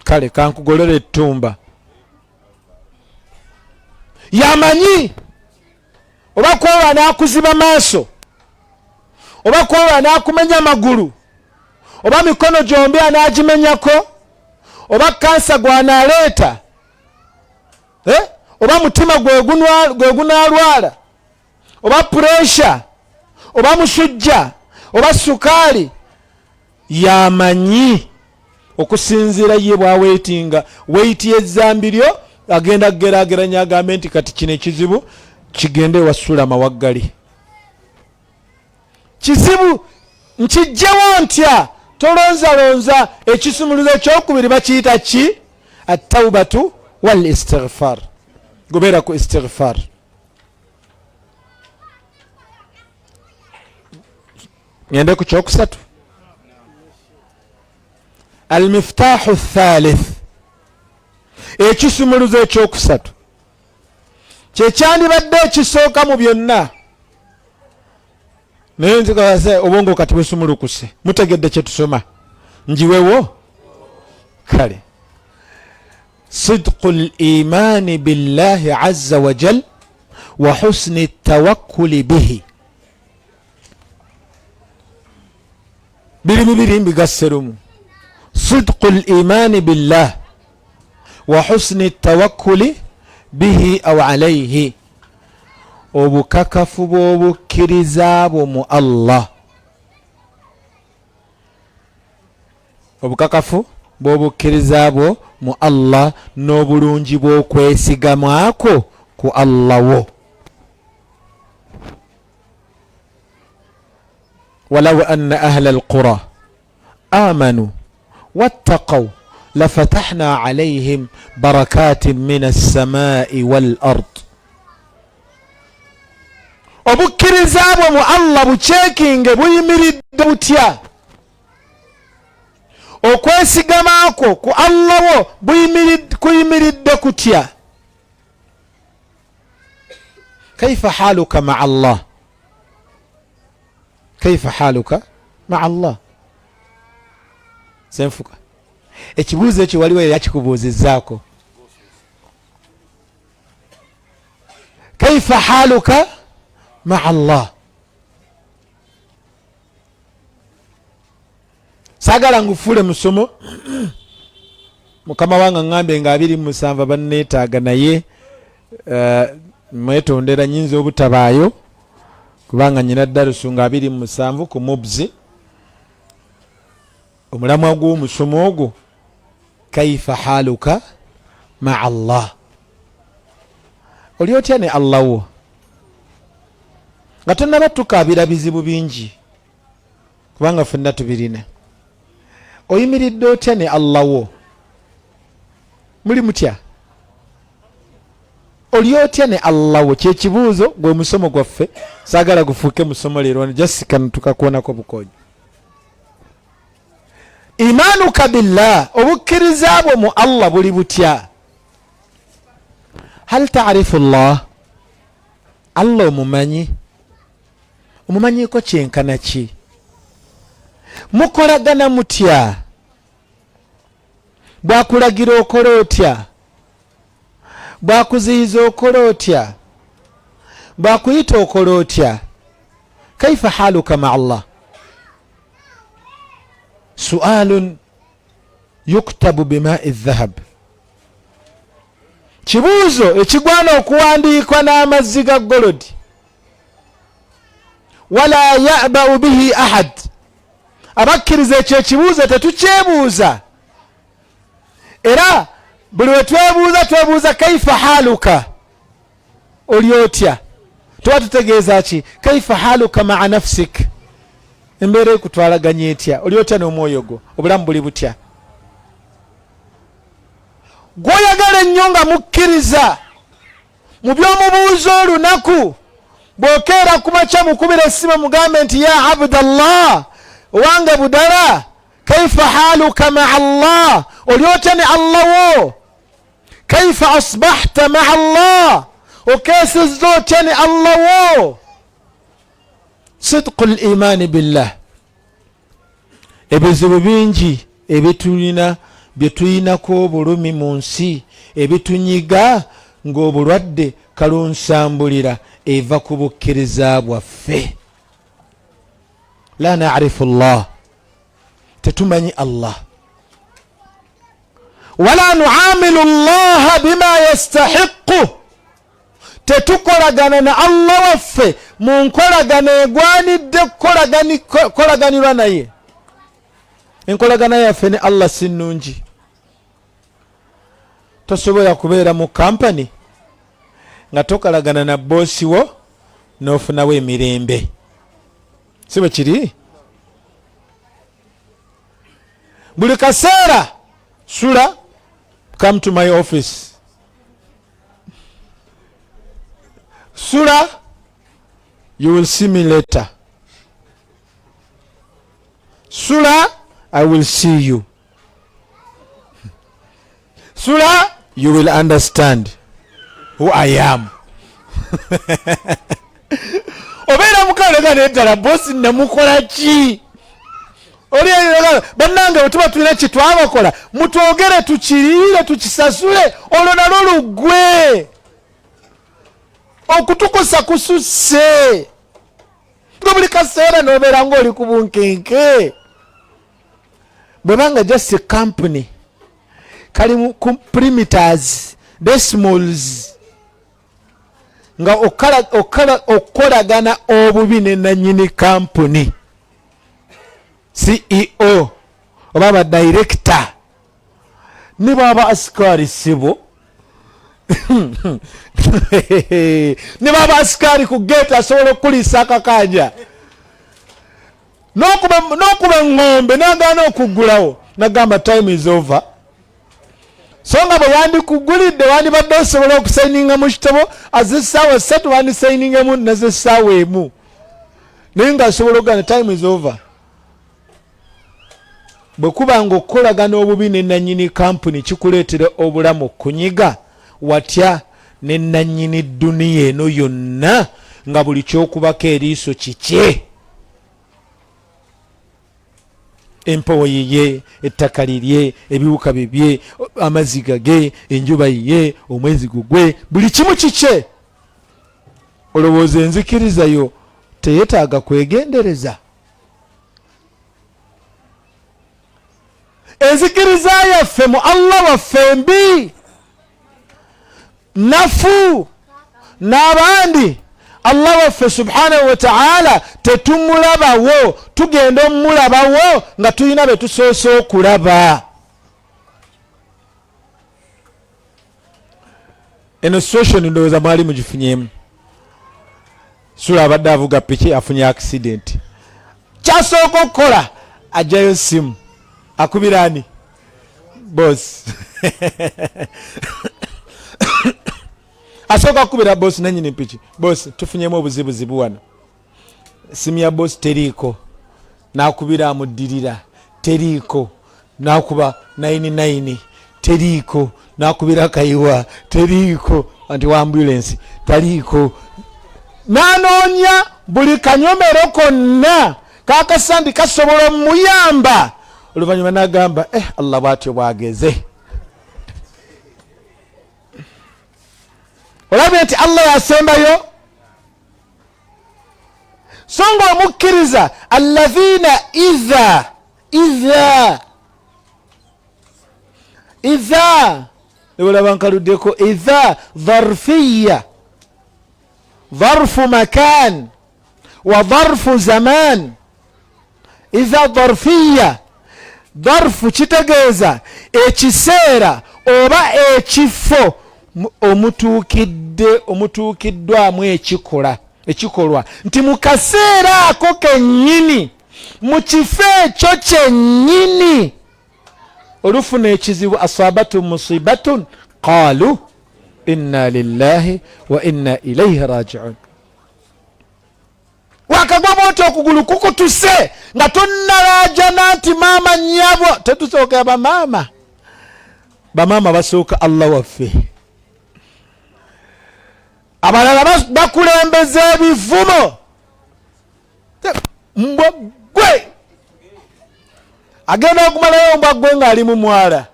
Kale kankugolera ettumba. Yamanyi oba kwowa n'akuziba maaso, oba kwowa n'akumenya magulu, oba mikono gyombi anaagimenyako, oba kansa gwanaleeta, oba mutima gwe gunaalwala, oba pressure, oba musujja, oba sukaali. Yamanyi okusinziira ye bwaweetinga weiti y'ezzambi lyo, agenda kugeraageranya agambe nti kati kino ekizibu kigende wasula mawaggali. Kizibu nkijjewo ntya? Tolonzalonza. Ekisumuluzo ekyokubiri bakiyita ki? At-tawbatu wal istighfar. Gobeera ku istighfar. Ngende ku kyokusatu. Al-miftahu ath-thalith, ekisumuluzo ekyokusatu kyekyandibadde ekisooka mu byonna. Naye nzikase obwongo kati busumulukuse, mutegedde kye tusoma njiwewo. Kale sidqu al-imani billahi azza wa jal wa husni at-tawakkuli bihi. biri mbigasse lumu. صدق الإيمان بالله وحسن التوكل به أو عليه, obukakafu bw'obukkiriza bwo mu Allah. Obukakafu bw'obukkiriza bwo mu Allah n'obulungi bw'okwesigamwako ku Allah wo. ولو أن أهل القرى آمنوا واتقوا لفتحنا عليهم بركات من السماء والأرض. obukkiriza bwo mu Allah bucekinge buyimiridde butya? Okwesigamaako ku Allah wo kuyimiridde kutya? كيف حالك مع الله؟ كيف حالك مع الله؟ سنفك ekibuuzo ekyo waliwo yakikubuuzizzaako. Kaifa haluka maa Allah. Saagala ngufuule musomo. Mukama wange ngambe nga 27 banneetaaga naye mwetondera nyinza obutabaayo kubanga nyina darusu nga 27 ku mubzi. Omulamwa gw'omusomo ogwo kaifa haluka maa Allah. Oli otya ne Allah wo nga tonnaba tukaabira bizibu bingi kubanga ffenna tubirina. Oyimiridde otya ne Allah wo? Muli mutya? Oli otya ne Allah wo? Kye kibuuzo gwe musomo gwaffe. Saagala gufuuke musomo leero jasikana tukakuonako bukoonyi. Imaanuka billah, obukkiriza bwo mu Allah buli butya? Hal ta'rifu Allah? Allah omumanyi? Omumanyiko kyenkana ki? Mukolagana mutya? Bwakulagira okola otya? Bwakuziyiza okola otya? Bwakuyita okola otya? Kaifa haluka ma Allah? Su'alun yuktabu bima'i dhahab. Kibuuzo ekigwana okuwandiikwa n'amazzi ga golodi. Wala ya'ba'u bihi ahad. Abakkiriza ekyo ekibuuzo tetukyebuuza. Era buli we twebuuza kaifa haluka. Oli otya? Tuba tutegeeza ki? Kaifa haluka ma'a nafsik. Embeera ekutwalaganya etya? Oli otya n'omwoyo gwo? Obulamu buli butya? Gw'oyagala ennyo nga mukkiriza mu by'omubuuzo olunaku bw'okeera ku makya mukubira essimu mugambe nti ya Abdallah owange budala kaifa haluka maa Allah. Oli otya ne Allah wo? Kaifa asbahta maa Allah. Okeesezza otya ne Allah wo? Sidqul imaani billah. Ebizibu bingi ebitulina bye tuyinako obulumi mu nsi ebitunyiga ng'obulwadde kalunsambulira eva ku bukkiriza bwaffe. La na'rifu Allah. Tetumanyi Allah. Wala nu'amilu Allah bima yastahiqqu. Tetukolagana na Allah waffe mu nkolagana egwanidde kolaganirwa naye. Enkolagana yaffe ne Allah si nnungi. Tosobola kubeera mu kampani nga tokolagana na boosi wo n'ofunawo emirembe. Si bwe kiri? Buli kaseera sula, come to my office. Sula, you will see me later. Sula, I will see you. Sula, you will understand who I am. Obeera mukalegana eddala bosi namukola ki? Oli bannange bwe tuba tulina kye twabakola mutwogere tukiriire tukisasule olwo nalwo luggwe. Okutukosa kususse. Buli kaseera n'obeera ng'oli ku bunkenke. Bwebanga just a company kali ku perimeters decimals nga okolagana obubi ne nannyini company CEO oba ba director ne baba askari sibo ne baba askari ku gate asobola okuliisa akakanja n'okuba ng'ombe n'agaana okuggulawo nagamba time is over. So nga bwe wandikugulidde wandibadde osobola okusayininga mu kitabo az'essaawa 3 wandisayiningamu naz'essaawa 1 naye nga asobola okugana time is over. Bwe kuba nga okukolagana obubi ne nannyini kampuni kikuleetera obulamu kunyiga watya ne nannyini dduniya eno yonna nga buli kyokubako eriiso kikye. empewo yiye, ettaka lirye, ebiwuka bibye, amaziga ge, enjuba yiye, omwezi gugwe, buli kimu kikye. Olowooza enzikiriza yo teyeetaaga kwegendereza? Enzikiriza yaffe mu Allah waffe mbi, nafu n'abandi. Allah waffe subhanahu wa ta'ala tetumulabawo, tugenda omulabawo nga tulina be tusoose okulaba. Eno situation ndowooza mwali mugifunyemu. Sula abadde avuga piki afunye accident. Kyasooka okukola ajjayo simu. Akubira ani? Boss. Asooka akubira boss nannyini piki. Boss tufunyemu obuzibuzibu wano. Simu ya boss teriiko. N'akubira amuddirira. Teriiko. N'akuba 99. Teriiko. N'akubira kayiwa. Teriiko. Anti wa ambulance. Teriiko. N'anoonya buli kanyomero konna kakasandi kasobola omuyamba. Oluvannyuma n'agamba Allah bw'atyo bwageze. Olabye nti Allah yasembayo. So nga omukkiriza alladhina idha olaba nkaluddeko idha dharfiyya, dharfu makan wa dharfu zaman. Idha dharfiyya, dharfu kitegeeza ekiseera oba ekifo omutuukiddwamu ekikolwa, nti mu kaseera ako kennyini, mu kifo ekyo kyennyini olufuna ekizibu, asabatu musibatun qaalu inna lillahi wa inna ilayhi raji'un. Wakagwa moto okugulu kukutuse nga tonnalaajana nti maama nnyabo. Tetusooka bamaama basooka Allah waffe. Abalala bakulembeza ebivumo. Mbwa gwe agenda okumalayo mbwa gwe ng'ali mu mwala.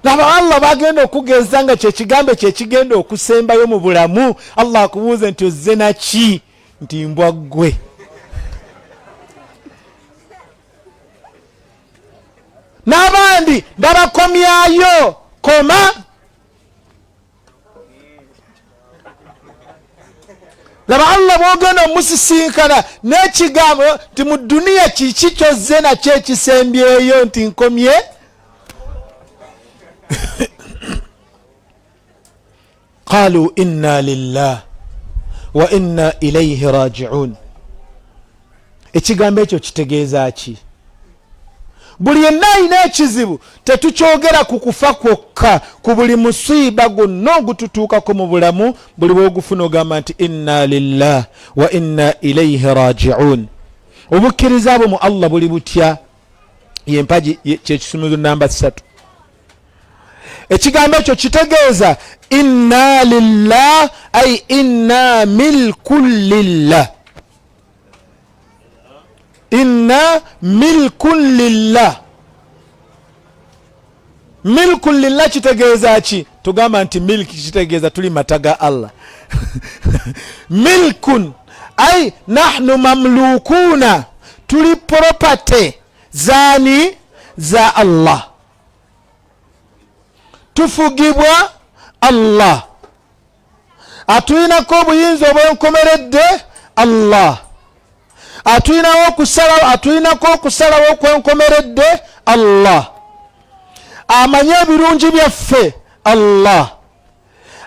Naba Allah bagenda okugeza nga kyekigambo kyekigenda okusembayo mu bulamu. Allah akubuuze nti ozze naki? Nti mbwa gwe. N'abandi babakomyayo koma. Laba Allah bw'ogenda omusisinkana n'ekigambo nti mu duniya kiki kyozze nakyo ekisembyeyo nti nkomye. Qaalu inna lillahi wa inna ilayhi raji'un. Ekigambo ekyo kitegeeza ki? Buli yenna alina ekizibu tetukyogera ku kufa kwokka, ku buli musiiba gwonna ogututuukako mu bulamu, buli bw'ogufuna ogamba nti inna lillahi wa inna ilayhi raji'un. Obukkiriza bwo mu Allah buli butya? Yempaji kyekisumuzo namba 3. Ekigambo ekyo kitegeeza inna lillahi ay inna milkun lillah. Inna milkun lillah. Milkun lillah kitegeeza ki? Tugamba nti milki kitegeeza tuli mataga Allah. Milkun ay nahnu mamlukuna, tuli property zani za Allah, tufugibwa Allah, atuyinako obuyinza obwenkomeredde Allah, atuyinako okusalawo okwenkomeredde Allah, amanye ebirungi byaffe Allah,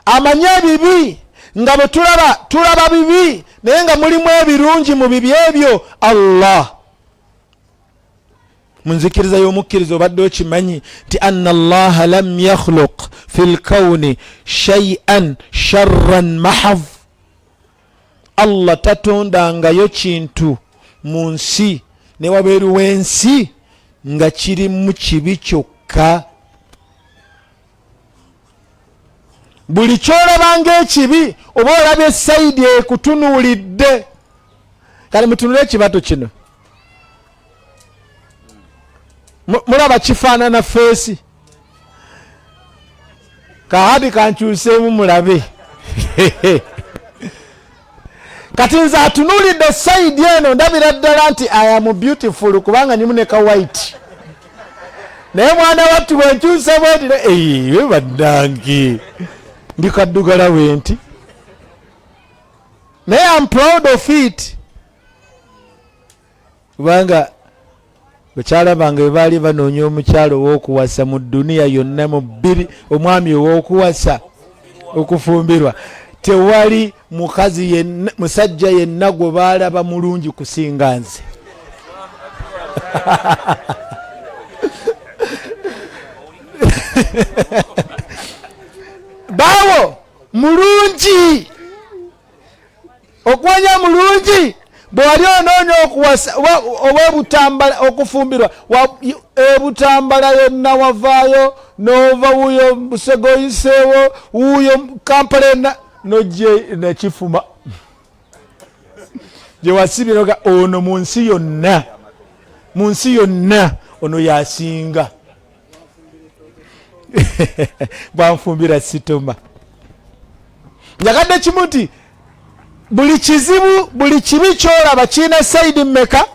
amanye ebibi nga bwe tulaba bibi naye nga mulimu ebirungi mu bibi ebyo Allah. Munzikiriza y'omukkiriza obadde okimanyi nti anna Allaha lam yakhluq fil kawni shay'an sharran mahadh. Allah tatondangayo kintu mu nsi ne wabweru w'ensi nga kirimu kibi kyokka. Buli kyolabanga ekibi oba olabye esayidi ekutunuulidde. Kale mutunule ekibato kino. mulaba kifaanana feesi kahati kankyuseemu mulabe kati nze atunuulidde sayidi eno ndabira ddala nti I am beautiful kubanga nyimu ne ka white naye mwana wattu bwenkyuse bwetire we baddange ndi kaddugala bwenti naye I'm proud of it kubanga bakyala bange bwe baali banoonya omukyalo ow'okuwasa mu dduniya yonna mu bbiri omwami ow'okuwasa okufumbirwa tewali mukazi yenna musajja yenna gwe baalaba mulungi kusinga nze baawo mulungi okwanya mulungi bwe wali onoonya okuwasa obwebutambala okufumbirwa ebutambala yonna wavaayo n'ova wuuyo busegoyiseewo wuuyo kampala enna nojje nekifuma gye wasibiraga ono mu nsi yonna ono yasinga bwanfumbira sitoma njagadde kimu nti buli kizibu buli kibi kyolaba kirina sayidi mmeka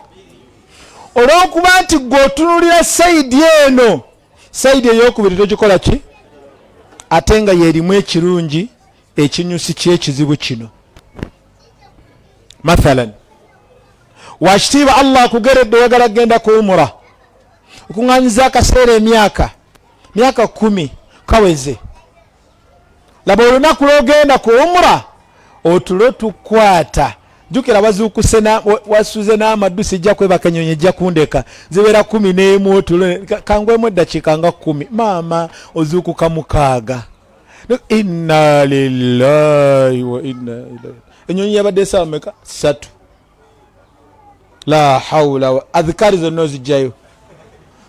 olw'okuba nti gw'otunulira sayidi eno sayidi ey'okubiri togikola ki ate nga yeerimu ekirungi ekinyusi ky'ekizibu kino mathalan wakitiibwa Allah akugeredde oyagala kgenda ku umura okuŋŋanyiza akaseera emyaka 10 kaweze laba olunaku lw'ogenda ku umura otulo tukwata jukira wazuukuse wasuze n'amaddu sijja kwebaka ennyonyi ejja kundeka zibeera 11 otulo kangwemu eddakiika nga 10 maama ozuukuka 6 inna lillahi wa inna ilaihi ennyonyi yabadde esaawa meka 3 la hawla adhikari zonna ozijjayo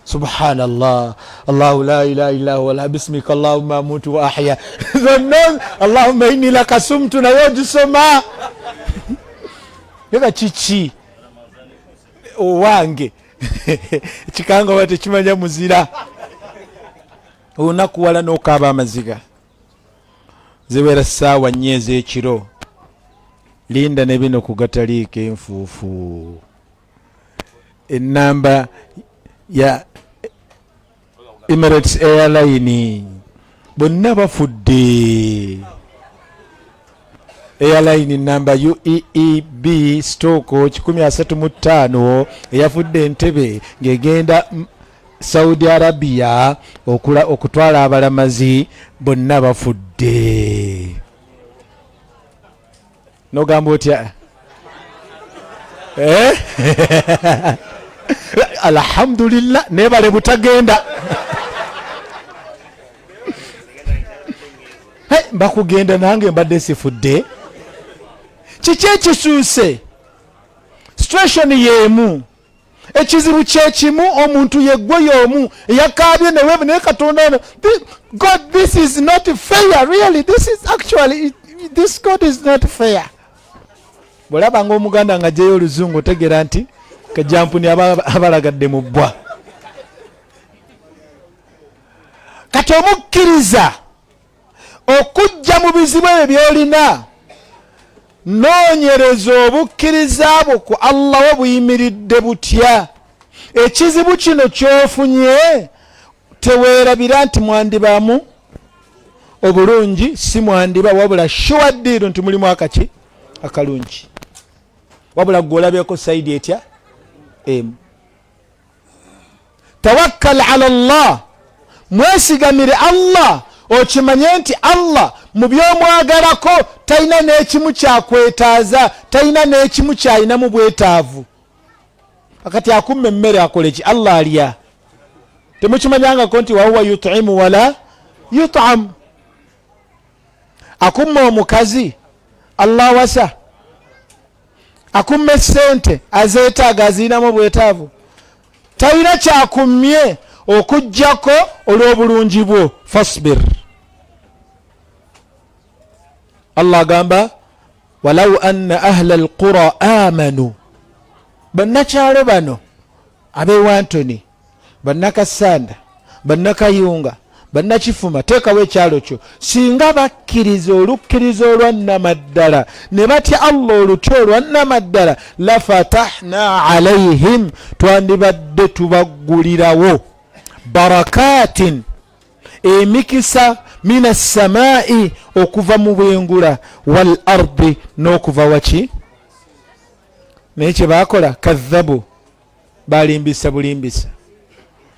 subhanallah allahu la ilaha illa huwa la bismika allahumma amutu wa ahya zonna allahumma inni laka sumtu naye ogisoma yoga kiki owange kikanga oba tekimanya muzira olunaku wala n'okaaba amaziga zibeera ssaawa 4 ez'ekiro linda ne bino kugataliiko enfuufu enamba ya Emirates Airline bonna bafudde airline namba UEEB stock 135 eyafudde Entebbe ng'egenda Saudi Arabia okutwala abalamazi bonna bafudde nogamba otya alhamdulillah nebale butagenda bakugenda nange mbadde sifudde kiki ekisuuse situation yemu ekizibu kyekimu omuntu yeggwe y'omu eyakaabye naye Katonda God this is not fair really this is actually this God is not fair bwolaba ng'omuganda nga gyeyo oluzungu otegera nti kajampuni abalagadde mu bbwa kati omukkiriza okujja mu bizibu ebyo by'olina noonyereza obukkiriza bwo ku Allah we buyimiridde butya ekizibu kino ky'ofunye teweerabira nti mwandibaamu obulungi si mwandiba wabula sure deal nti mulimu akaki akalungi wabula gw'olabyeko sayidi etya tawakkal ala Allah mwesigamire Allah okimanye nti Allah mu byomwagalako talina n'ekimu kyakwetaaza talina n'ekimu kyalina mu bwetaavu akati akumma emmere akole ki Allah alya temukimanyangako nti wahuwa yut'imu wala yut'am akumma omukazi Allah wasa akumma essente azeetaaga azirinamu bwetaavu talina kyakummye okujjako olw'obulungi bwo fasbir Allah agamba walau anna ahla alqura amanu bannakyalo bano ab'ewantoni bannakasanda, bannakayunga, bannakifuma, teekawo ekyalo kyo. Singa bakkiriza olukkiriza olwannamaddala ne batya Allah olutya olwannamaddala, la fatahna alaihim, twandibadde tubaggulirawo barakatin, emikisa mina samai, okuva mu bwengula, wal ardi, n'okuva waki. Naye kye baakola, kadhabu, balimbisa bulimbisa.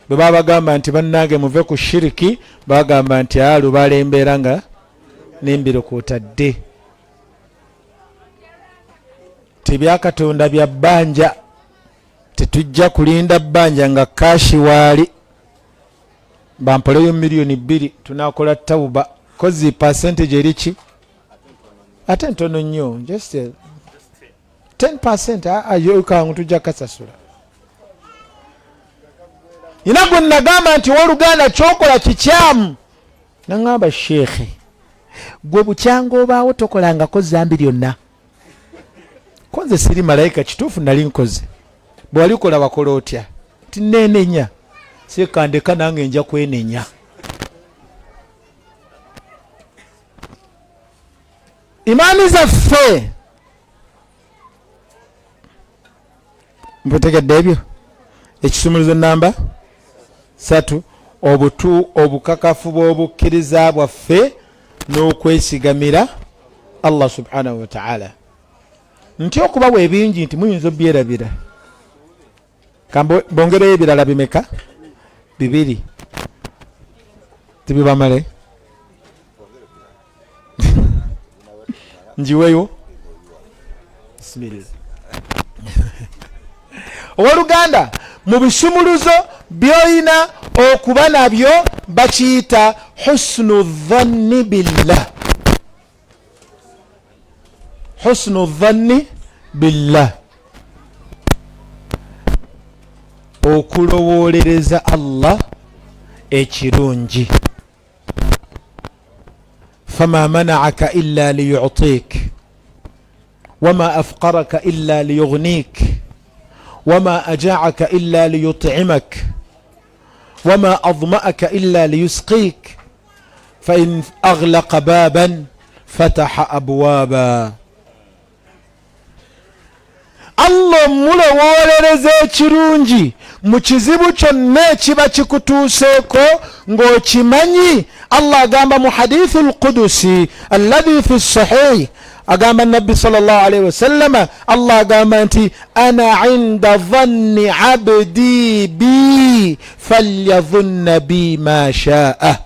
Bwe babagamba nti bannange muve ku shiriki, bagamba nti lubaala embeera nga n'embiro kwotadde. Tebyakatonda bya bbanja, tetujja kulinda bbanja nga kashi waali. Bampoleyo miliyoni 2 tunakola tawuba, kozi percentage eriki ate ntono nnyo, just 10%. Ayokangu tujja kasasula. Ina gwe nagamba nti w'Oluganda kyokola kikyamu. Nangamba sheekhe, gwe bukyanga obaawo tokolangako zambi lyonna. Konze siri malayika, kituufu nali nkoze. Bwe walikola wakola otya? Tinenenya. Sekandeka nange nja kwenenya. Imaani zaffe mbutegedde ebyo. Ekisumuluzo namba 3, obukakafu bw'obukkiriza bwaffe n'okwesigamira Allah subhanahu wa ta'ala. Nti okubawa ebingi nti muyinza obyerabira. Bongereyo ebirala bimeka? 2. Tibibamale? Njiweyo? Bismillah. Ow'Oluganda mu bisumuluzo by'oyina okuba nabyo bakiyita husnu dhanni billah. Husnu dhanni billah, okulowolereza Allah ekirungi. Fama mana'aka illa liyu'tik wama afqaraka illa liyughnik wama aja'aka illa liyut'imak wama adma'aka illa liyusqik fa in aghlaqa baban fataha abwaba. Allah mulowolereza ekirungi mu kizibu kyonna ekiba kikutuuseeko ng'okimanyi. Allah agamba mu hadithul qudusi alladhi fi sahih, agamba nabbi sallallahu alayhi wa sallam, Allah agamba nti ana inda dhanni abdi bi falyadhunna bi ma sha'a.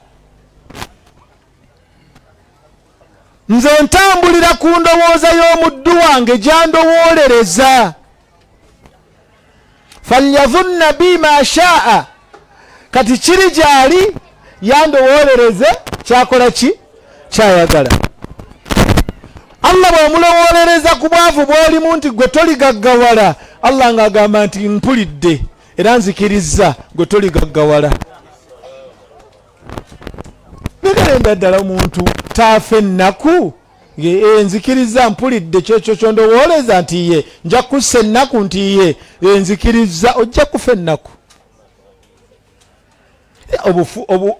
Nze ntambulira ku ndowooza y'omuddu wange gy'andowolereza. Falyadhunna bi ma sha'a, kati kiri gyali yandowolereze kyakola ki, kyayagala. Allah bw'omulowolereza ku bwavu bw'olimu nti gwe toligaggawala, Allah ng'agamba nti mpulidde era nzikirizza, gwe toligaggawala. Nigerenda ddala omuntu taafa ennaku, nzikiriza mpulidde kyekyo kyondowooleza nti ye nja kussa ennaku, nti ye nzikiriza, ojja kufa ennaku.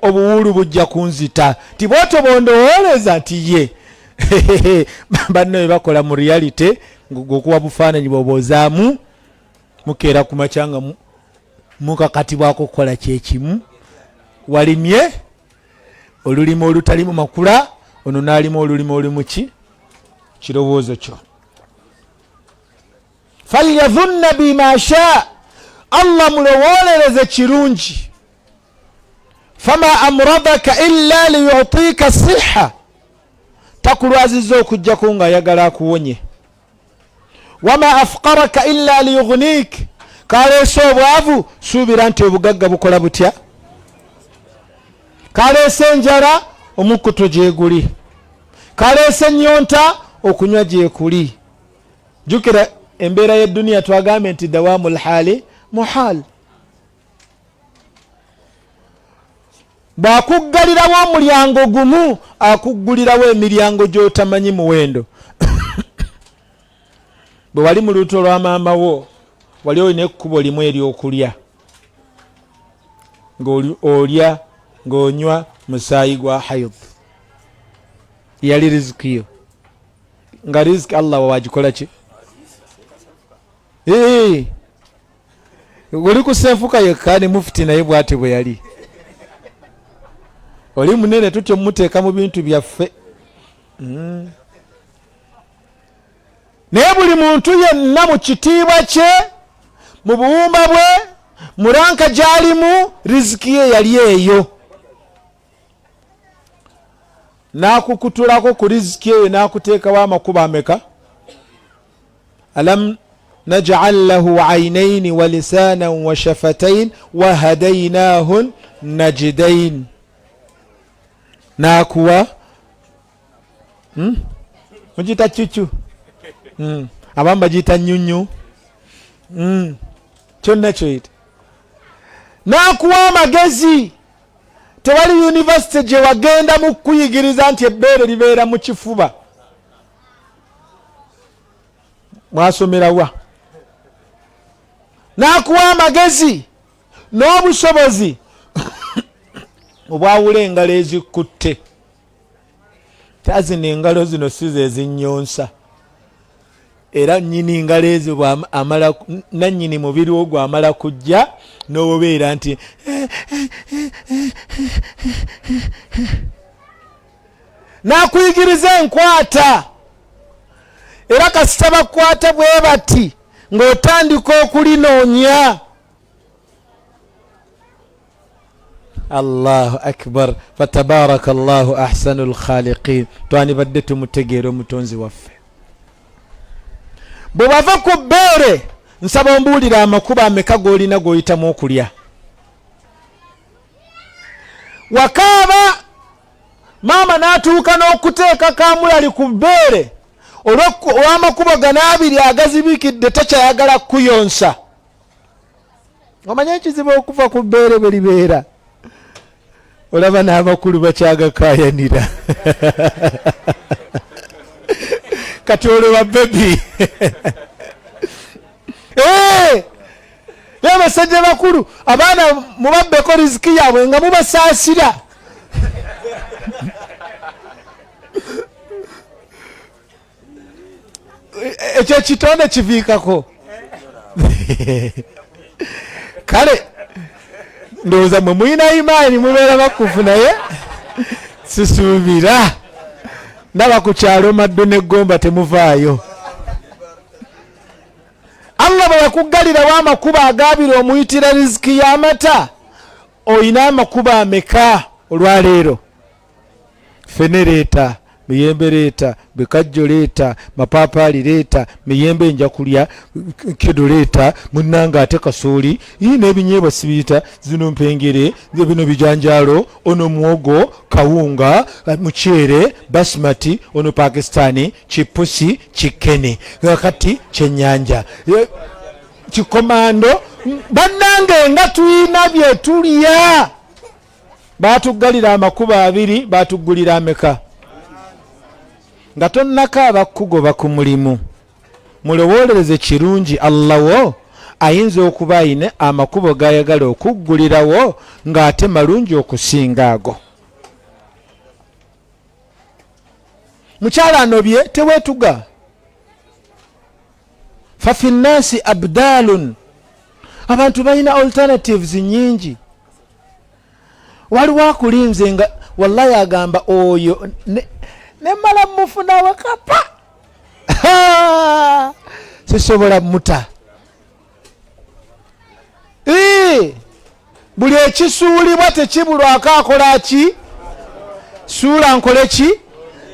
Obuwulu bujja kunzita ti bw'otyo bwondowooleza nti ye. Banno bwe bakola mu reality, ng'okuwa bufaananyi bw'oboozaamu mukeera ku makyanga mukakatibwako kukola kyekimu. Walimye olulimi olutalimu makula, ono n'alimu olulimi olumu ki kirowoozo kyo. Falyadhunna bima sha, Allah mulowolereze kirungi. Fama amradaka illa liyutika siha, takulwaziza okujjako ng'ayagala akuwonye. Wama afqaraka illa liyughnik, kaleese obwavu suubira nti obugagga bukola butya. Kaleese enjala omukkuto gyeguli, kaleese ennyonta okunywa gyekuli. Jukira embeera y'edduniya twagambe nti dawamul hali muhal. Bw'akuggalirawo omulyango gumu, akuggulirawo emiryango gy'otamanyi muwendo. Bwe wali mu lubuto lwa maama wo, wali olina ekkubo limu ery'okulya. ng'olya ng'onywa musaayi gwa hayd. Yali riziki yo nga riziki Allah wagikola ki? Oli kusenfuka yekka ne mufti naye bw'ati bwe yali. Oli munene tutyo muteeka mu bintu byaffe. Naye buli muntu yenna mu kitiibwa kye, mu buwumba bwe, mu ranka gy'alimu, riziki ye yali eyo. N'akukutulako ku riziki eyo n'akuteekawo amakubo ameka? Alam naj'al lahu aynayn wa lisanan wa shafatayn wa hadaynaahu najdayn. N'akuwa mugita cucu, abamu bagiyita nnyunnyu, kyonna kyoyita. N'akuwa amagezi. Tewali yunivasite gye wagenda mu kuyigiriza nti ebbeere libeera mu kifuba. Mwasomera wa? N'akuwa amagezi n'obusobozi obwawula engalo ezikutte. Tazina engalo zino si ze zinnyonsa. Era nnyini engalo ezo bw'amala, nannyini mubiri ogwo amala kujja n'obeera nti n'akuyigiriza enkwata. Era kasita bakwata bwe bati ng'otandika okulinoonya. Allahu akbar, fatabaraka Allahu ahsanul khaliqin. Twanibadde tumutegeera omutonzi waffe. Bwe bava ku bbeere, nsaba ombuulira amakubo ameka g'olina g'oyitamu okulya. Wakaaba maama n'atuuka n'okuteeka kamulali ku bbeere, olw'amakubo gano abiri agazibikidde takyayagala kuyonsa. Omanye ekizibu okuva ku bbeere bwe libeera. Olaba n'abakulu bakyagakaayanira. Kati olwo babebi. Abasajja bakulu abaana mubabbeko riziki yaabwe nga mubasaasira. Ekyo kitonde kiviikako. Kale ndowooza mwe mulina imaani mubeera bakufu, naye sisuubira. Ndaba ku kyalo maddu n'eggomba temuvaayo. Allah bwe yakuggalirawo amakubo agaabiri omuyitira riziki y'amata, oyina amakubo ameka olwaleero? Fene leeta, miyembe leeta, bikajjo leeta, mapaapaali leeta, miyembe nja kulya, kedo leeta, munnanga ate kasooli, n'ebinyeebwa sibiyita, zino mpengere, bino bijanjaalo, ono muwogo, kawunga, muceere, basmati, ono Pakistani, kipusi, kikene, kati kyennyanja, kikomando. Bannange nga tuyina bye tulya. Baatuggalira amakubo abiri, baatuggulira ameka? Nga tonnakaaba kugoba ku mulimu. Mulowolereze kirungi, Allah wo ayinza okuba ayina amakubo g'ayagala okuggulirawo ng'ate malungi okusinga ago. Mukyala anobye teweetuga. Fafi nnasi abdalun. Abantu balina alternatives nyingi. Waliwo akulinze nga wallahi agamba oyo ne mala mufuna wakapa. Sisobola muta. Buli ekisuulibwa tekibulwako akola ki? Suula nkole ki?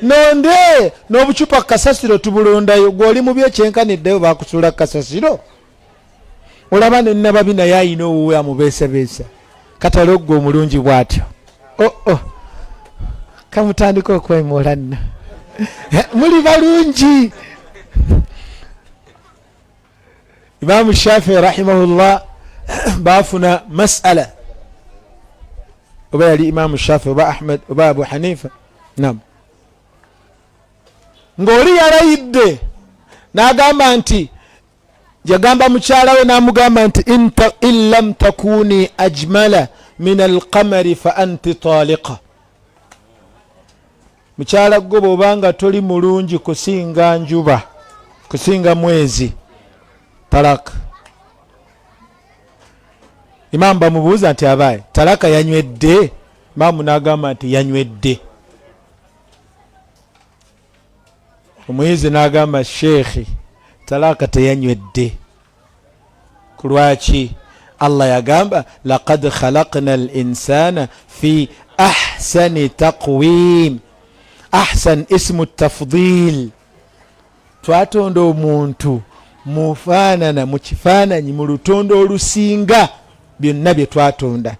Nonde n'obucupa kasasiro tubulondayo. Gw'oli mu byekyenkaniddeyo bakusuula kasasiro. Olaba ne nababi naye ayina owuwe amubeesabeesa. Katale ogwo omulungi bw'atyo. Kamutandika okwemoola nno. Muli balungi. Imaamu Shafii rahimahullah baafuna mas'ala. Oba yali Imaamu Shafii oba Ahmed oba Abu Hanifa. Naam. Ng'oli yalayidde n'agamba nti, yagamba mukyala we n'amugamba nti in lam takuni ajmala min alqamari fa anti taliqa. Mukyala gwe bw'obanga toli mulungi kusinga njuba, kusinga mwezi, talaka. Imaamu bamubuuza nti abaaye talaka yanywedde? Imaamu n'agamba nti yanywedde. Omuyizi n'agamba sheekhi talaka teyanywedde. Ku lwaki? Allah yagamba laqad khalaqna al insana fi ahsani taqwim. Ahsan ismu tafdil. Twatonda omuntu mufaanana mu kifaananyi mu lutondo olusinga byonna bye twatonda.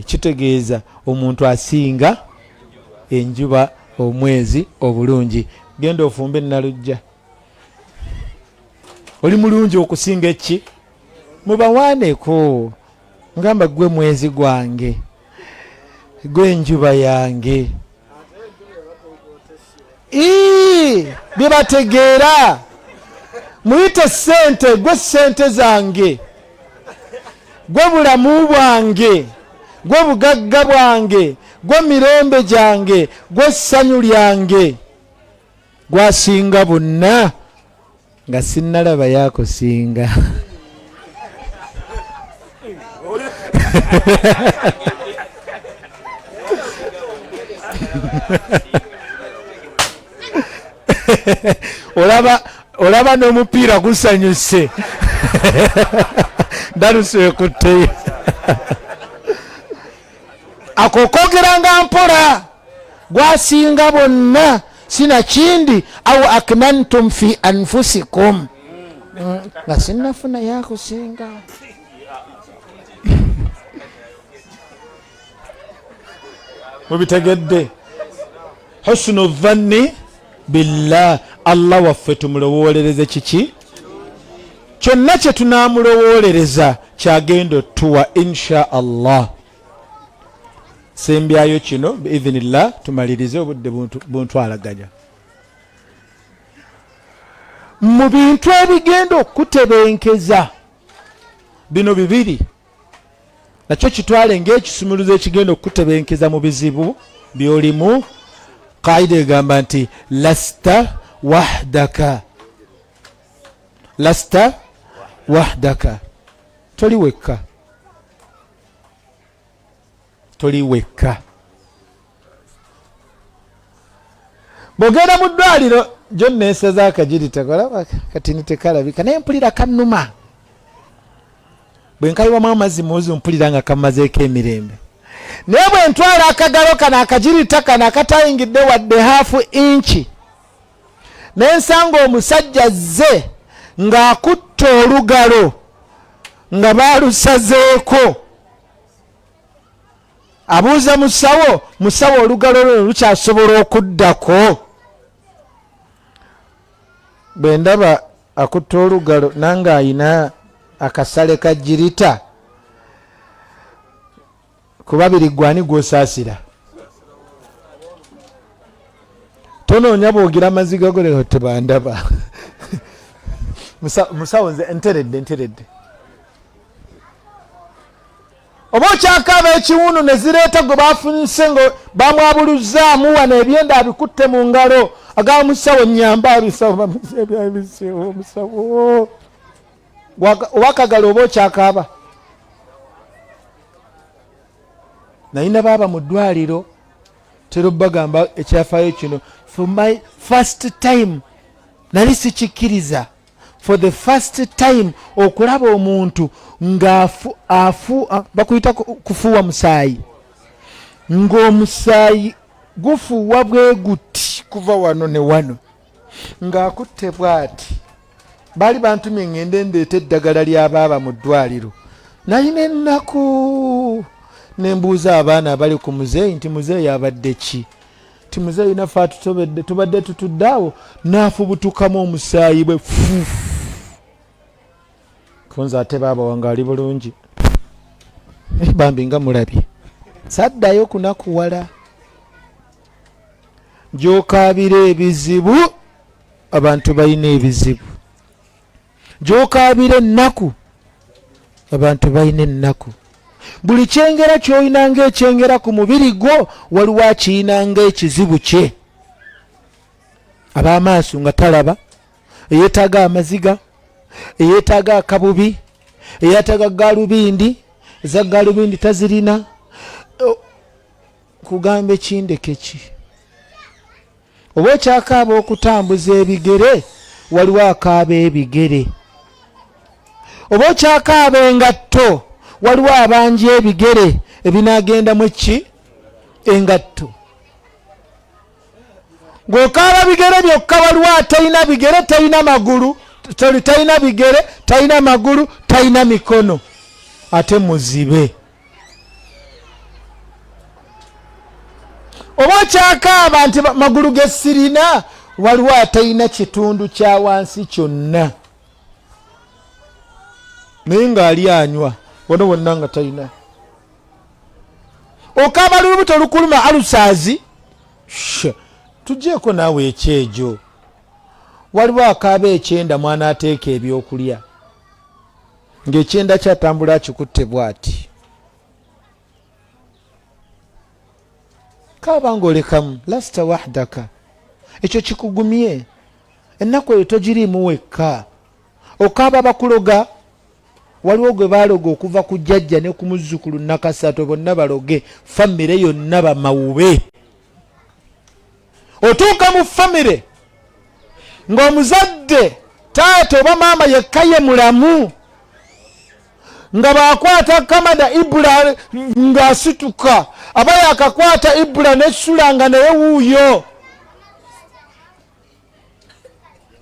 Kitegeeza omuntu asinga enjuba, omwezi obulungi. Genda ofumbe nalujja. Oli mulungi okusinga eki? Mubawaaneko ngamba gwe mwezi gwange, gwe enjuba yange. Bye bategeera. Muyite ssente, gwe ssente zange, gwe bulamu bwange, gwe bugagga bwange, gwe mirembe gyange, gwe ssanyu lyange. Gwasinga bonna nga sinnalaba yakusinga. olaba n'omupiira gusanyuse. Daruse kutte. Akokogeranga mpola. Gwasinga bonna. Sina kindi au aknantum fi anfusikum. Nga sinnafuna yakusinga. Mubitegedde. Husnu dhanni billah. Allah waffe tumulowolereze kiki? Kyonna kye tunaamulowolereza kyagenda tuwa insha Allah. Sembyayo kino biidhnillah tumalirize obudde buntwalaganya. Mu bintu ebigenda okutebenkeza bino bibiri, nakyo kitwale ng'ekisumuluzo ekigenda okutebenkeza mu bizibu by'olimu. Qaida egamba nti lasta wahdaka. Lasta wahdaka. Toli wekka. Toli wekka. Bw'ogenda mu ddwaliro jo neeseza akajiri takola katini tekalabika naye mpulira kannuma. Bwe nkayiwamu amazzi muwuzi mpulira nga kammazeeko emirembe. Naye bwe ntwala akagalo kano akajirita kano akatayingidde wadde hafu inchi, n'ensanga omusajja azze ng'akutta olugalo nga baalusazeeko. Abuuza musawo olugalo lwe lukyasobola okuddako. Bwe ndaba akutta olugalo nange ayina akasale ka jirita, ku babiri gwani gwosaasira. Tonoonya bw'ogira amaziga go leo tebandaba. Musawo nze enteredde. Oba okyakaaba ekiwunu ne zireeta gwe baafunise ngo bamwabuluzzaamu wano ebyenda abikutte mu ngalo. Agaba musawo nnyamba abisawo byabiseewo musawo. Owakagala oba okyakaaba. Nayina baaba mu ddwaliro tero bagamba ekyafaayo kino. For my first time nali sikikkiriza. For the first time okulaba omuntu ng'afu bakuyita kufuuwa musaayi, ng'omusaayi gufuuwa bwe guti kuva wano ne wano ng'akutte bw'ati. Baali bantumye ngende ndeeta eddagala ly'abaaba mu ddwaliro. Nalina ennaku nembuuza abaana abali ku muzeeyi nti muzeeyi abadde ki? Ti muzeeyi naffe atutobedde tubadde tutudde awo n'afubutukamu omusaayi bwe fuufu. Kunza ate baaba wange ali bulungi. Bambi nga mulabye. Saddayo kunakuwala. Gy'okaabira ebizibu, abantu balina ebizibu. Gy'okaabira ennaku, abantu balina ennaku. buli kyengera ky'olina ng'ekyengera ku mubiri gwo waliwo akiyina ng'ekizibu kye. Ab'amaaso nga talaba, eyeetaaga amaziga, eyeetaaga akabubi, eyeetaaga gaalubindi, eza gaalubindi tazirina. Kugamba ekindeke ki? Oba okyakaaba okutambuza ebigere, waliwo akaaba ebigere. Oba okyakaaba engatto, waliwo abangi ebigere ebinaagendamu ki? Engatto. Ng'okaaba bigere byokka, waliwo atalina bigere, talina magulu, talina bigere, talina magulu, talina mikono, ate muzibe. Oba okyakaaba nti magulu ge sirina, waliwo atalina kitundu kya wansi kyonna, naye ng'ali anywa wano wonna nga talina. Okaaba lubuto lukuluma alusaazi, tugyeko naawe ekyejo. Waliwo akaaba ekyenda mwana ateeka ebyokulya, ng'ekyenda kyatambula akikutte bw'ati. Kaaba ng'olekamu, lasita wahdaka, ekyo kikugumye. Ennaku eyo togiriimu wekka. Okaaba bakuloga, waliwo gwe baaloga okuva ku jjajja ne ku muzzukulu Nakasato, bonna baloge, famire yonna bamawube. Otuuka mu famire ng'omuzadde taata oba maama yekka ye mulamu, nga baakwata kamada Ibula ng'asituka, aba yakakwata Ibula n'essula nga naye wuuyo,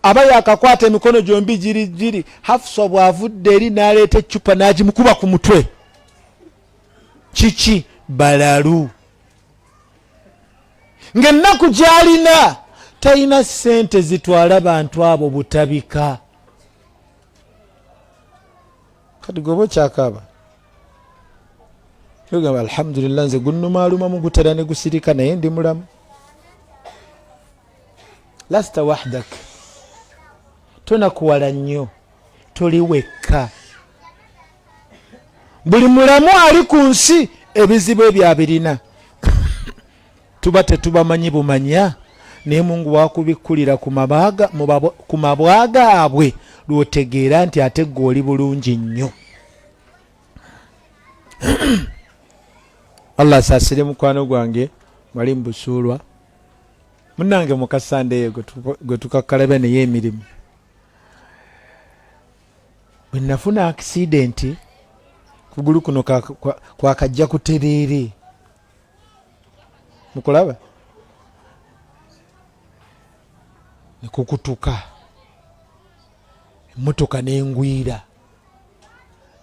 aba yakakwata emikono gyombi giri. Hafsa bw'avudde eri n'aleeta eccupa n'agimukuba ku mutwe. Kiki? Balalu. Ng'ennaku gy'alina talina ssente zitwala bantu abo butabika. Kati gobo kyakaaba yogamba alhamdulillah, nze gunnumaaluma mu gutera ne gusirika, naye ndi mulamu. Lasita wahdak, tonakuwala nnyo, toli wekka. Buli mulamu ali ku nsi ebizibu ebyabirina. Tuba tetubamanyi bumanya, naye Mungu wakubikkulira ku mabwaga abwe, lwotegeera nti ate gwe oli bulungi nnyo. Allah asaasire mukwano gwange mwali mbusuulwa munnange mukasande gwe tukakkalabe naye emirimu. Bwe nafuna akisidenti kugulu kuno kwakajja kutereere, mukulaba nekukutuka, emmotoka n'engwira,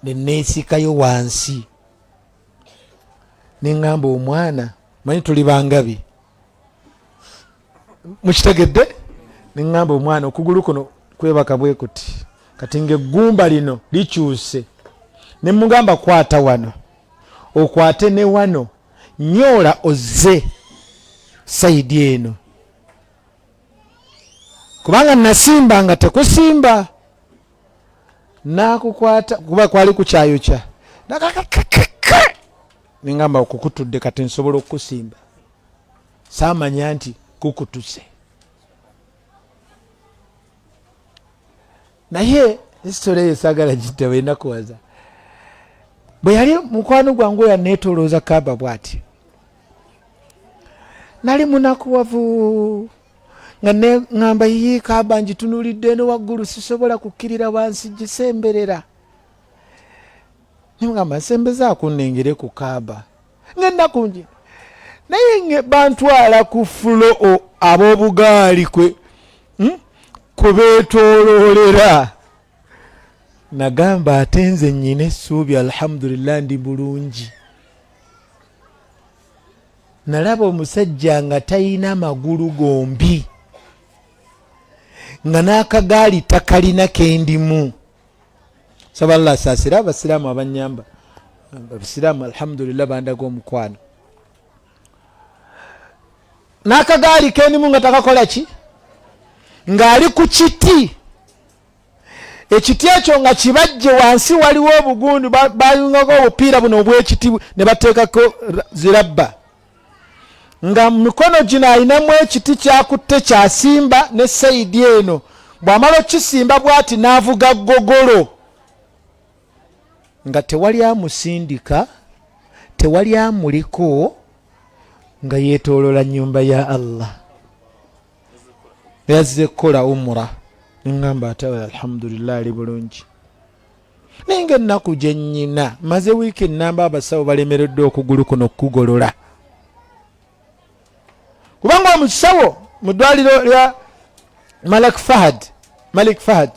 neneesikayo wansi, neŋŋamba omwana, manyi tuli bangabi, mukitegedde? Neŋŋamba omwana, okugulu kuno kwebaka bwe kuti, kati ng'eggumba lino likyuse. Ne mugamba kwata wano, okwate ne wano, nyoola ozze sayidi eno, kubanga nasimba nga tekusimba. Nakukwata kuba kwali kukyayokya, nengamba okukutudde, kati nsobola okukusimba. Saamanya nti kukutuse. Naye esitole eyo saagala giddawo, enakuwaza. Bwe yali mukwano gwange yaneetolooza Kaaba bw'ati, nali munakuwavu nga neŋŋamba yii Kaaba ngitunulidde eno waggulu, sisobola kukkirira wansi gisemberera. Nengamba nsembezaako nnengere ku Kaaba ng'ennaku ngi, naye bantwala ku fulo ab'obugaali kubeetooloolera. Nagamba ate nze nnyina essuubi, alhamdulillah ndi bulungi. Nalaba omusajja nga talina magulu gombi, nga n'akagaali takalina kendimu. Saba Allah asaasira abasiraamu abanyamba, abasiraamu alhamdulillah bandaga omukwano. N'akagaali kendimu nga takakola ki? Ng'ali ku kiti, ekiti ekyo nga kibajje wansi waliwo obugundu bayungako obupiira buno obw'ekiti ne bateekako zirabba nga mikono gino ayinamu ekiti kyakutte kyasimba ne sayidi eno bw'amala okisimba bw'ati n'avuga gogolo nga tewali amusindika tewali amuliko nga yeetoolola nnyumba ya Allah yazze kukola umura ngamba ate alhamdulillah ali bulungi naye nga ennaku gye nnyina maze wiiki ennamba abasawo balemereddwa okugulu kuno okugolola kubanga omusawo mu ddwaliro lya Malik Fahad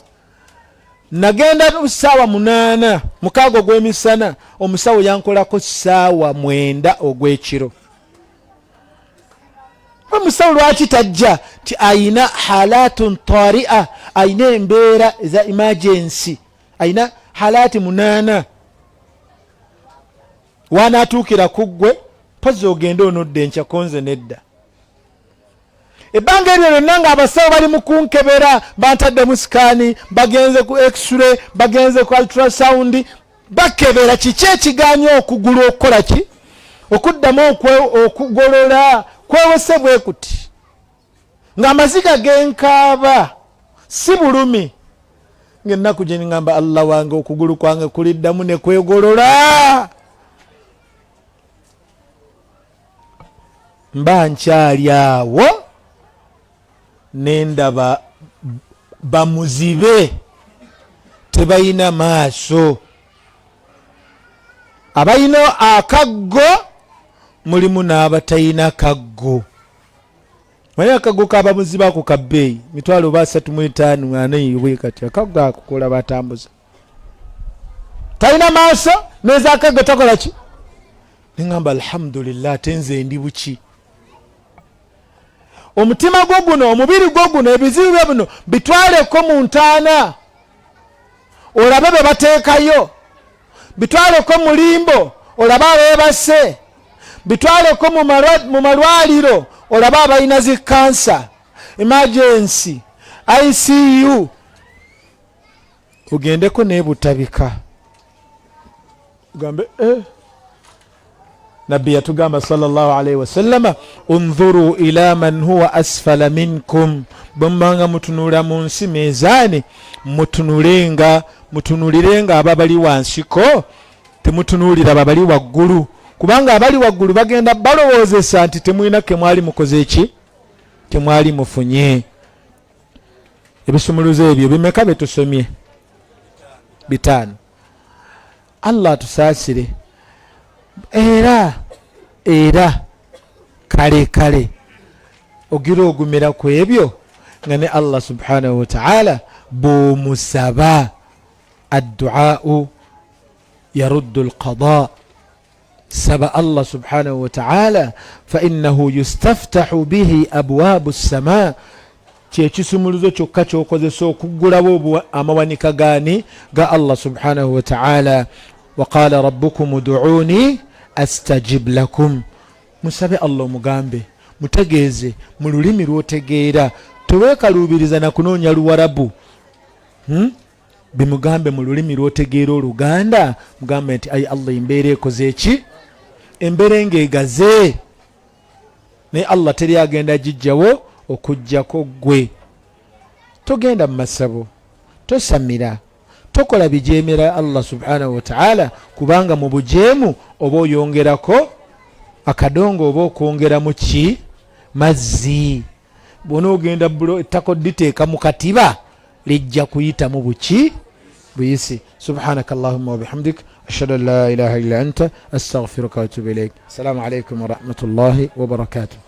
nagenda ssaawa 8 mukaaga ogw'emisana omusawo yankolako ssaawa 9 ogw'ekiro omusawo lwaki tajja ti ayina halatun tari'a ayina embeera eza emergency ayina halati 8 wanaatuukira ku ggwe pozi ogende onodde enkya konze nedda ebbanga eryo lyonna nga abasawo bali mu kunkebera bantaddemu sikaani bagenze ku x-ray bagenze ku ultrasound bakebera kiki ekiganye okugulu okukola ki okuddamu okugolola kwewese bwe kuti ng'amaziga genkaaba si bulumi ng'ennaku gye ngamba Allah wange okugulu kwange kuliddamu ne kwegolola mba nkyali awo nendaba bamuzibe tebayina maaso abayina akaggo mulimu n'abatayina kaggo manye akaggo kabamuziba ako kabbeeyi mitwalo 350 anayibwe kati akaggo akukola batambuza talina maaso neza akaggo takola ki ningamba alhamdulillah tenze ndi buki omutima gwo guno omubiri gwo guno ebizibu bye bino bitwaleko mu ntaana olabe be bateekayo bitwaleko mu limbo olabe abeebase bitwaleko mu malwaliro olabe abalina zi kansa emergency ICU ogendeko nebutabika gambe nabbi yatugamba sallallahu alayhi wasallama unzuru ila man huwa asfala minkum bwemmanga mutunula mu nsi mezaani mutunulirenga ababali wansiko temutunulira ababali waggulu kubanga abali waggulu bagenda balowoozesa nti temulina kemwali mukoze eki temwali mufunye ebisumuluzo ebyo bimeka betusomye 5 Allah tusaasire era kale ogira ogumira ku ebyo nga ne Allah subhanahu wa ta'ala bw'omusaba addu'aa'u yaruddu alqada saba Allah subhanahu wa ta'ala fa innahu yustaftahu bihi abwaabu as-samaa kyekisumuluzo kyokka kyokozesa okuggulawo amawanika gaani ga Allah subhanahu wa ta'ala وقال ربكم ادعوني استجب لكم musabe Allah mugambe mutegeeze mu lulimi lwotegeera teweekalubiriza na kunoonya luwarabu bimugambe mu lulimi lwotegeera oluganda mugambe nti ayi Allah embeera ekoze eki embeera ng'egaze naye Allah teri agenda gijjawo okujjako gwe togenda mu masabo tosamira tokola bijeemera Allah subhanahu wa ta'ala kubanga mu bujeemu oba oyongerako akadongo oba okwongeramu ki mazzi bw'onoogenda ettako diteeka mu katiba lijja kuyita mu buki buyisi subhanaka allahumma wa bihamdik ashhadu an la ilaha illa anta astaghfiruka wa atubu ilayk assalamu alaykum wa rahmatullahi wa barakatuh